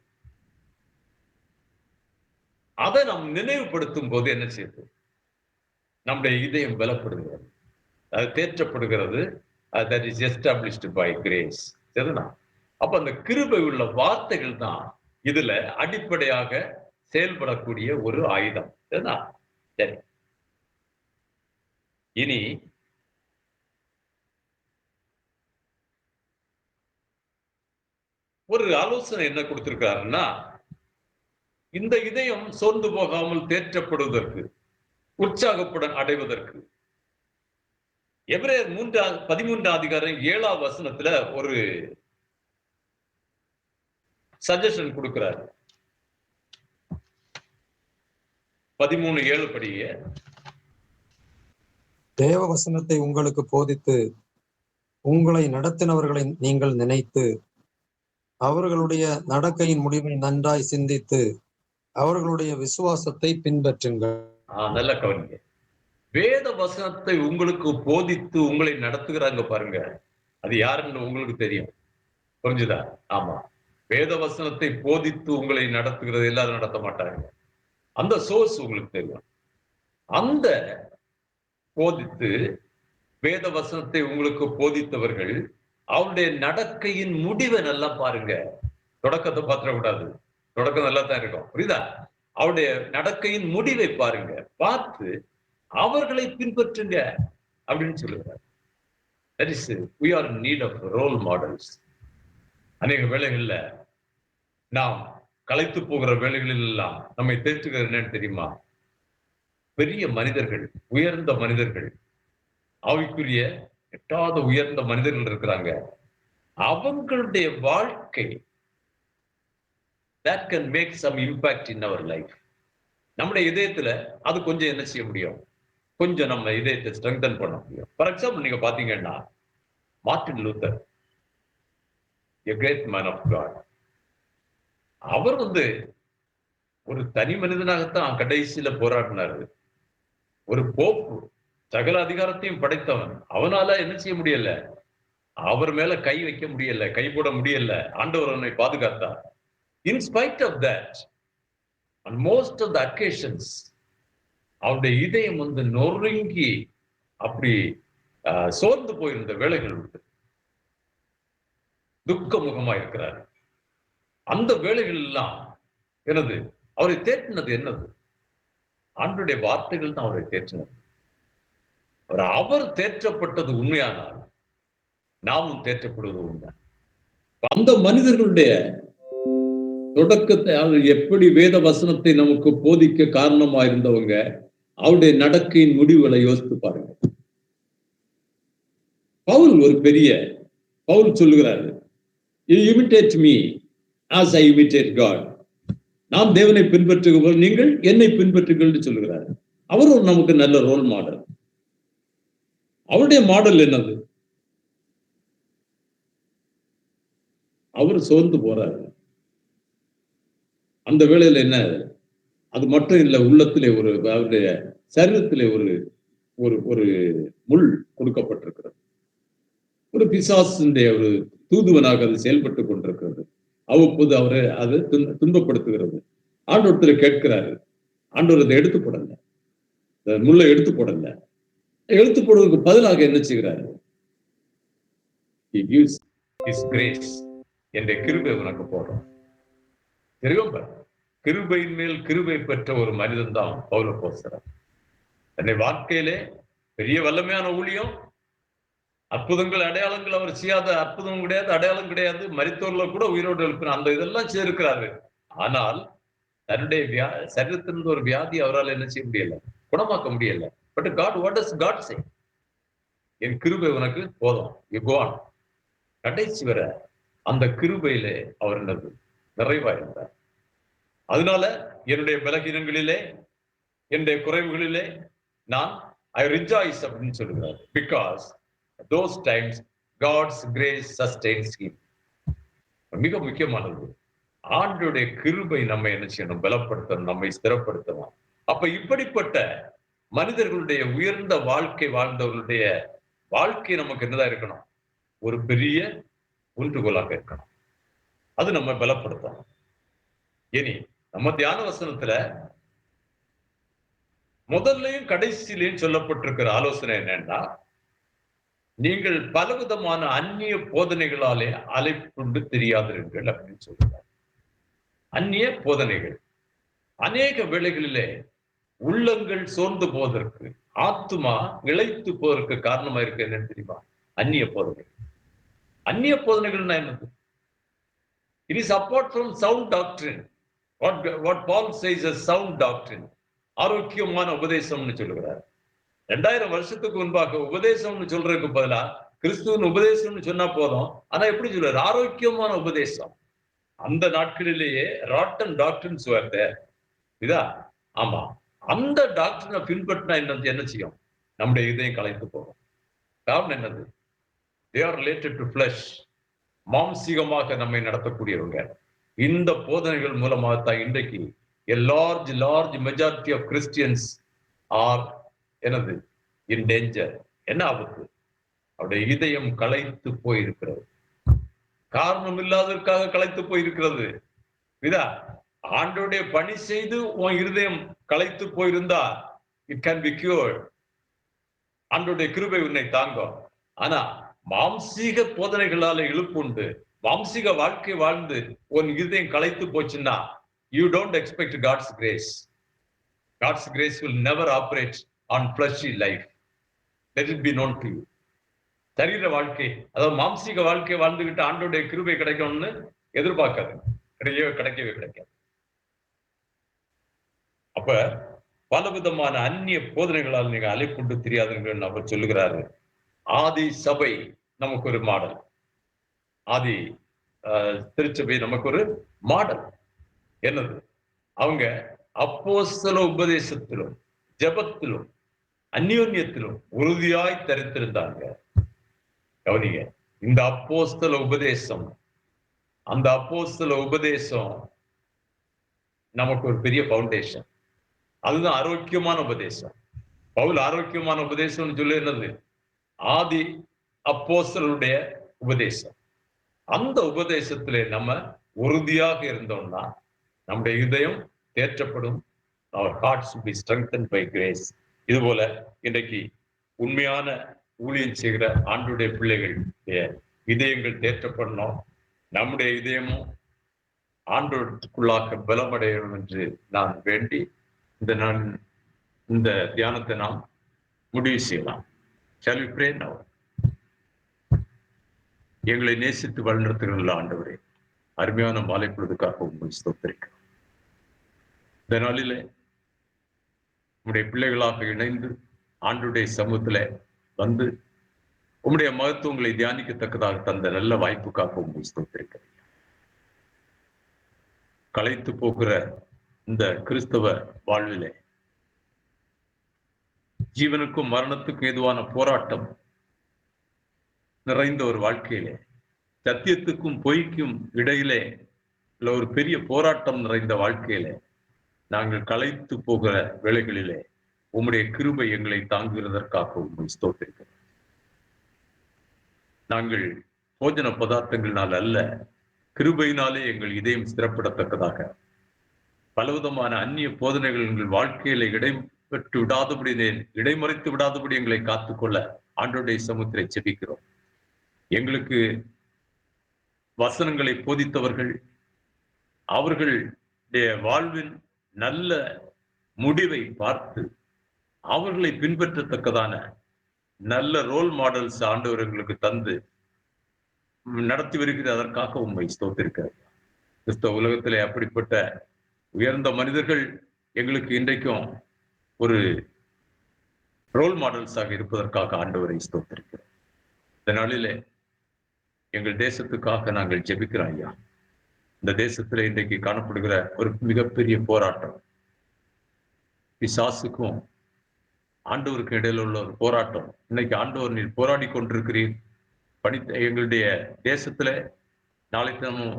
[SPEAKER 4] அதை நாம் நினைவுபடுத்தும் போது என்ன செய்யுது? நம்முடைய இதயம் பலப்படுகிறது, அது தேற்றப்படுகிறது. that is established by grace. சரினா? அப்ப அந்த கிருபை உள்ள வார்த்தைகள் தான் இதுல அடிப்படையாக செயல்படக்கூடிய ஒரு ஆயுதம். சரினா? சரி, இனி ஒரு ஆலோசனை என்ன கொடுத்திருக்காருன்னா, இந்த இதயம் சோர்ந்து போகாமல் தேற்றப்படுவதற்கு, உற்சாகப்பட அடைவதற்கு எபிரேயர் 13 அதிகாரம் 7வது வசனத்துல ஒரு சஜஷன் கொடுக்கிறார். 13:7 படிய.
[SPEAKER 3] தேவ வசனத்தை உங்களுக்கு போதித்து உங்களை நடத்தினவர்களை நீங்கள் நினைத்து அவர்களுடைய நடக்கையின் முடிவை நன்றாய் சிந்தித்து அவர்களுடைய விசுவாசத்தை பின்பற்றுங்கள்.
[SPEAKER 4] நல்ல கவனிங்க. வேத வசனத்தை உங்களுக்கு போதித்து உங்களை நடத்துகிறாங்க பாருங்க, அது யாருன்னு உங்களுக்கு தெரியும். புரிஞ்சுதா? ஆமா, வேத வசனத்தை போதித்து உங்களை நடத்துகிறது எல்லாரும் நடத்த மாட்டாங்க. அந்த சோர்ஸ் உங்களுக்கு தெரியும். அந்த போதித்து வேத வசனத்தை உங்களுக்கு போதித்தவர்கள் அவருடைய நடக்கையின் முடிவை நல்லா பாருங்க. தொடக்கத்தை பார்த்துடக்கூடாது, தொடக்கம் நல்லா தான் இருக்கும். புரியுதா? அவருடைய நடக்கையின் முடிவை பாருங்க, பார்த்து அவர்களை பின்பற்றுங்க அப்படின்னு சொல்லுகிறார். That is, we are in need of role models. அநேக வேளைகள்ல நாம் களைத்து போகிற வேளைகளில் எல்லாம் நம்மை தேற்றுகிறது என்னன்னு தெரியுமா? பெரிய மனிதர்கள், உயர்ந்த மனிதர்கள், ஆவிக்குரிய எட்டாத உயர்ந்த மனிதர்கள் இருக்கிறாங்க. அவங்களுடைய வாழ்க்கை that can make some impact in our life. நம்முடைய இதயத்துல அது கொஞ்சம் என்ன செய்ய முடியும், கொஞ்சம் நம்ம இதயத்தை ஸ்ட்ரெங்தன் பண்ண முடியும். ஃபார் எக்ஸாம்பிள் நீங்க பாத்தீங்கன்னா Martin Luther, a great man of God, அவர் ஒரு தனி மனிதனாகத்தான் கடைசியில போராடினாரு. ஒரு போப்பு, சகல அதிகாரத்தையும் படைத்தவன், அவனால என்ன செய்ய முடியல, அவர் மேல கை வைக்க முடியல, கை போட முடியல. ஆண்டவர் அவனை பாதுகாத்தார். In spite of that, on most of the occasions, அவருடைய இதயம் நொறுங்கி அப்படி சோர்ந்து போயிருந்த வேளைகள் உண்டு. துக்க முகமா இருக்கிறார். அந்த வேளைகள் எல்லாம் அவரை தேற்றினது என்னது? ஆண்டவருடைய வார்த்தைகள் தான் அவரை தேற்றினது. அவர் தேற்றப்பட்டது உண்மையானால் நாமும் தேற்றப்படுவது உண்மை.
[SPEAKER 2] அந்த மனிதர்களுடைய தொடக்கத்தை, எப்படி வேத வசனத்தை நமக்கு போதிக்க காரணமா இருந்தவங்க, அவருடைய நடக்கையின் முடிவுகளை யோசித்து பாருங்க. பவுல் சொல்லுகிறாரு, you imitate me as I imitate God. நாம் தேவனை பின்பற்றுகிற நீங்கள் என்னை பின்பற்றுங்கள் சொல்லுகிறார். அவரும் நமக்கு நல்ல ரோல் மாடல். அவருடைய மாடல் என்னது? அவர் சோர்ந்து போறாரு. அந்த வேளையில என்ன, அது மட்டும் இல்லை, உள்ளத்திலே அவருடைய சரீரத்திலே ஒரு முள் கொடுக்கப்பட்டிருக்கிறது. ஒரு பிசாசினுடைய ஒரு தூதுவனாக அது செயல்பட்டு கொண்டிருக்கிறது. அவ்வப்போது அவரை அது துன்பப்படுத்துகிறது. ஆண்டவரத்தில் கேட்கிறாரு. ஆண்டவர் அதை எடுத்து போடல, முல்லை எடுத்து போடல. எடுத்து போடுவதற்கு பதிலாக என்ன செய்கிறாரு? He gives his grace. என்ற கிருபை உனக்கு போடுறோம். தெரியுமா, கிருபையின் மேல் கிருபை பெற்ற ஒரு மனிதன் தான் பவுல் அப்போஸ்தலர். தன்னை வாழ்க்கையிலே பெரிய வல்லமையான ஊழியம், அற்புதங்கள் அடையாளங்கள் அவர் செய்யாத அற்புதம் கிடையாது, அடையாளம் கிடையாது. மரித்தோர்ல கூட உயிரோடு எழுப்பின அந்த இதெல்லாம் செய்திருக்கிறாரு. ஆனால் தன்னுடைய சரீரத்திலிருந்து ஒரு வியாதி அவரால் என்ன செய்ய முடியல, குணமாக்க முடியல. But God, what does God say? என் கிருபை உனக்கு போதும், you go on. கடைசி வரை அந்த கிருபையிலே அவர் நிறைவா இருந்தார். அதனால என்னுடைய பலகீனங்களிலே, என்னுடைய குறைவுகளிலே நான் I rejoice அப்படின்னு சொல்லுகிறார். Because those times God's grace sustains him. மிக முக்கியமானது, ஆண்டவருடைய கிருபை நம்ம என்ன செய்யணும், பலப்படுத்தணும், நம்மை ஸ்திரப்படுத்தணும். அப்ப இப்படிப்பட்ட மனிதர்களுடைய உயர்ந்த வாழ்க்கை வாழ்ந்தவர்களுடைய வாழ்க்கை நமக்கு என்னதான் இருக்கணும், ஒரு பெரிய ஊன்றுகோலாக இருக்கணும். அது நம்ம பலப்படுத்தணும். இனி நம்ம தியான வசனத்துல முதல்லையும் கடைசியிலையும் சொல்லப்பட்டிருக்கிற ஆலோசனை என்னன்னா, நீங்கள் பலவிதமான அந்நிய போதனைகளாலே அலைப்புண்டு தெரியாதிருங்கள் அப்படின்னு சொல்றார். அந்நிய போதனைகள் அநேக வேளைகளிலே உள்ளங்கள் சோர்ந்து போவதற்கு, ஆத்துமா இழைத்து போவதற்கு காரணமா இருக்கு. என்னன்னு தெரியுமா? அந்நிய போதனைகள். அந்நிய போதனைகள்னா என்னது? It is apart from sound doctrine. What Paul says as sound doctrine. ஆரோக்கியமான உபதேசம்னு சொல்லுகிறார். 2000 வருஷத்துக்கு முன்பாக உபதேசம்னு சொல்றதுக்கு பதிலா கிறிஸ்துவின் உபதேசம்னு சொன்னா போதும். ஆனா எப்படி சொல்றாரு? ஆரோக்கியமான உபதேசம். அந்த நாட்களிலேயே ராட்டன் டாக்டர்ஸ் வருது. இதா ஆமா, அந்த டாக்டரை பின்பற்றினா என்ன செய்யும்? நம்முடைய இதயம் கலைத்து போகும். காரணம் என்னது? They are related to flesh. மாம்சீகமாக நம்மை நடத்தக்கூடியவங்க. இந்த போதனைகள் மூலமாகத்தான் இன்றைக்கு a large majority of Christians are என்னது in danger. என்ன ஆபத்து? அவருடைய இதயம் களைத்து போயிருக்கிறது. காரணம் இல்லாததற்காக களைத்து போயிருக்கிறது. இதா ஆண்டவருடைய பணி செய்து உன் இருதயம் களைத்து போயிருந்தா it can be cured. ஆண்டவருடைய கிருபை உன்னை தாங்கும். ஆனா மாம்சீக போதனைகளால இழுப்புண்டு மாம்சீக வாழ்க்கை வாழ்ந்து உன் இருதயம் களைத்து போச்சுன்னா you don't expect God's grace. God's grace will never operate on fleshy life. Let it be known to you. சரீர வாழ்க்கை, அதாவது மாம்சீக வாழ்க்கை வாழ்ந்துகிட்டு ஆண்டோடைய கிருபை கிடைக்கும்னு எதிர்பார்க்காது. கிடைக்கவே கிடைக்காது. அப்ப பலவிதமான அந்நிய போதனைகளால் நீங்க அலைப்புண்டு தெரியாதுன்னு அவர் சொல்லுகிறாரு. ஆதி சபை நமக்கு ஒரு மாடல். ஆதி திருச்சபை நமக்கு ஒரு மாடல்.
[SPEAKER 4] என்னது? அவங்க அப்போஸ்தல உபதேசத்திலும் ஜெபத்திலும் அந்யோன்யத்திலும் உறுதியாய் தரித்திருந்தாங்க. கவனிங்க, இந்த அப்போஸ்தல உபதேசம், அந்த அப்போஸ்தல உபதேசம் நமக்கு ஒரு பெரிய பவுண்டேஷன். அதுதான் ஆரோக்கியமான உபதேசம். பவுல் ஆரோக்கியமான உபதேசம்னு சொல்லி என்னது? ஆதி அப்போஸ்தலருடைய உபதேசம். அந்த உபதேசத்திலே நம்ம உறுதியாக இருந்தோம்னா நம்முடைய இதயம் தேற்றப்படும். our hearts will be strengthened by grace. இதுபோல இன்றைக்கு உண்மையான ஊழியம் செய்கிற ஆண்டுடைய பிள்ளைகளுடைய இதயங்கள் தேற்றப்படணும். நம்முடைய இதயமும் ஆண்டோருக்குள்ளாக பலமடையணும் என்று நான் வேண்டி இந்த தியானத்தை நாம் முடிவு செய்யலாம். Shall we pray now? எங்களை நேசித்து வழிநடத்துகிற ஆண்டவரே, அருமையான மாலை பொழுதுக்காக உங்களை ஸ்தோத்திரிக்கிறோம். இந்த நாளிலே உம்முடைய பிள்ளைகளாக இணைந்து ஆண்டுடைய சமூகத்துல வந்து உம்முடைய மகத்துவங்களை தியானிக்கத்தக்கதாக தந்த நல்ல வாய்ப்புக்காக உங்களை ஸ்தோத்திரிக்கிறேன். களைத்து போகிற இந்த கிறிஸ்தவ வாழ்விலே ஜீவனுக்கும் மரணத்துக்கும் ஏதுவான போராட்டம் நிறைந்த ஒரு வாழ்க்கையிலே, சத்தியத்துக்கும் பொய்க்கும் இடையிலே உள்ள ஒரு பெரிய போராட்டம் நிறைந்த வாழ்க்கையிலே நாங்கள் களைத்து போகிற வேளைகளிலே உம்முடைய கிருபை எங்களை தாங்குகிறதற்காக உம்மை ஸ்தோத்திரிக்கிறோம். நாங்கள் போஜன பதார்த்தங்களினால் அல்ல, கிருபையினாலே எங்கள் இதயம் ஸ்திரப்படத்தக்கதாக பலவிதமான அந்நிய போதனைகள் எங்கள் வாழ்க்கையில இடைப்பட்டு விடாதபடி, இடைமறைத்து விடாதபடி எங்களை காத்துக்கொள்ள ஆண்டோடைய சமுத்திரை செபிக்கிறோம். எங்களுக்கு வசனங்களை போதித்தவர்கள் அவர்களுடைய வாழ்வின் நல்ல முடிவை பார்த்து அவர்களை பின்பற்றத்தக்கதான நல்ல ரோல் மாடல்ஸ் ஆண்டவர் எங்களுக்கு தந்து நடத்தி வருகிற அதற்காக உண்மை ஸ்தோத்திருக்கிறார். கிறிஸ்தவ உலகத்திலே அப்படிப்பட்ட உயர்ந்த மனிதர்கள் எங்களுக்கு இன்றைக்கும் ஒரு ரோல் மாடல்ஸாக இருப்பதற்காக ஆண்டவரை ஸ்தோத்திருக்கிறோம். இந்த நாளிலே எங்கள் தேசத்துக்காக நாங்கள் ஜெபிக்கிறோம் ஐயா. இந்த தேசத்துல இன்றைக்கு காணப்படுகிற ஒரு மிகப்பெரிய போராட்டம், பிசாசுக்கும் ஆண்டவருக்கும் இடையில உள்ள ஒரு போராட்டம். இன்னைக்கு ஆண்டவர் நீர் போராடி கொண்டிருக்கிறீர். எங்களுடைய தேசத்துல நாளை தினமும்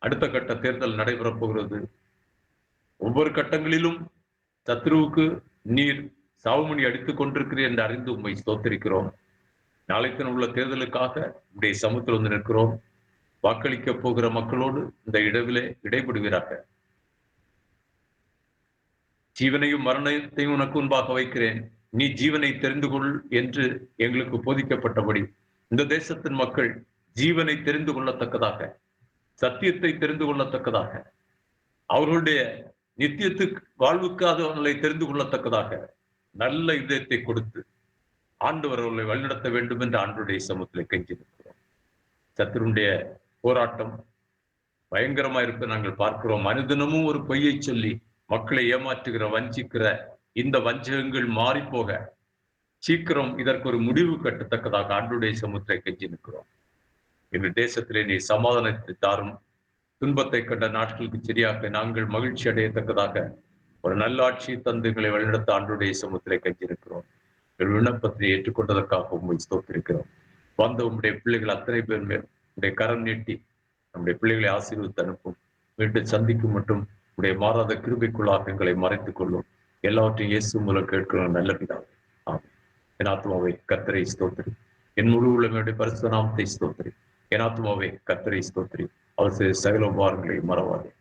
[SPEAKER 4] அடுத்த கட்ட தேர்தல் நடைபெறப் போகிறது. ஒவ்வொரு கட்டங்களிலும் சத்ருவுக்கு நீர் சாவுமணி அடித்துக் கொண்டிருக்கிறீர் என்று அறிந்து உண்மை ஸ்தோத்திரிக்கிறோம். நாளை தினம் உள்ள தேர்தலுக்காக உடைய சமூகத்தில் வந்து நிற்கிறோம். வாக்களிக்க போகிற மக்களோடு இந்த இடவிலே இடைபடுவீராக. ஜீவனையும் மரணத்தையும் உனக்கு முன்பாக வைக்கிறேன், நீ ஜீவனை தெரிந்து கொள் என்று எங்களுக்கு போதிக்கப்பட்டபடி இந்த தேசத்தின் மக்கள் ஜீவனை தெரிந்து கொள்ளத்தக்கதாக, சத்தியத்தை தெரிந்து கொள்ளத்தக்கதாக, அவர்களுடைய நித்தியத்துக்கு வாழ்வுக்காதவர்களை தெரிந்து கொள்ளத்தக்கதாக நல்ல இதயத்தை கொடுத்து ஆண்டவர் அவர்களை வழிநடத்த வேண்டும் என்று ஆண்டவருடைய சமூகத்தில் கெஞ்சி நிற்கிறோம். சத்துருடைய போராட்டம் பயங்கரமா இருப்பதை நாங்கள் பார்க்கிறோம். மனிதனமும் ஒரு பொய்யை சொல்லி மக்களை ஏமாற்றுகிற வஞ்சிக்கிற இந்த வஞ்சகங்கள் மாறி போக சீக்கிரம் இதற்கு ஒரு முடிவு கட்டத்தக்கதாக ஆண்டவருடைய சமூகத்தை கெஞ்சி நிற்கிறோம். எங்கள் தேசத்திலே நீ சமாதானத்தை தாரும். துன்பத்தை கண்ட நாட்களுக்கு சரியாக நாங்கள் மகிழ்ச்சி அடையத்தக்கதாக ஒரு நல்ல ஆட்சி தந்துகளை வழிநடத்த ஆண்டவருடைய சமூகத்திலே கெஞ்சி நிற்கிறோம். எங்கள் விண்ணப்பத்தை ஏற்றுக்கொண்டதற்காக உண்மை ஸ்தோத்திரிக்கிறோம். வந்த உங்களுடைய பிள்ளைகள் அத்தனை பேர் மேல் உடைய கரம் நீட்டி நம்முடைய பிள்ளைகளை ஆசீர்வதித்து அனுப்பும். மீண்டும் சந்திக்கும் மற்றும் உடைய மாறாத கிருபைக்குள்ளாக எங்களை மறைத்துக் கொள்ளும். எல்லாவற்றையும் இயேசு மூலம் கேட்கிறோம் நல்ல பிதாவே, ஆமென். என் ஆத்மாவே கர்த்தரை ஸ்தோத்திரி, என் முழு உள்ளமையுடைய பரிசுத்த நாமத்தை ஸ்தோத்திரி. என் ஆத்மாவே கர்த்தரை ஸ்தோத்திரி, அவர் செய்த சகல உபகாரங்களை மறவாதே.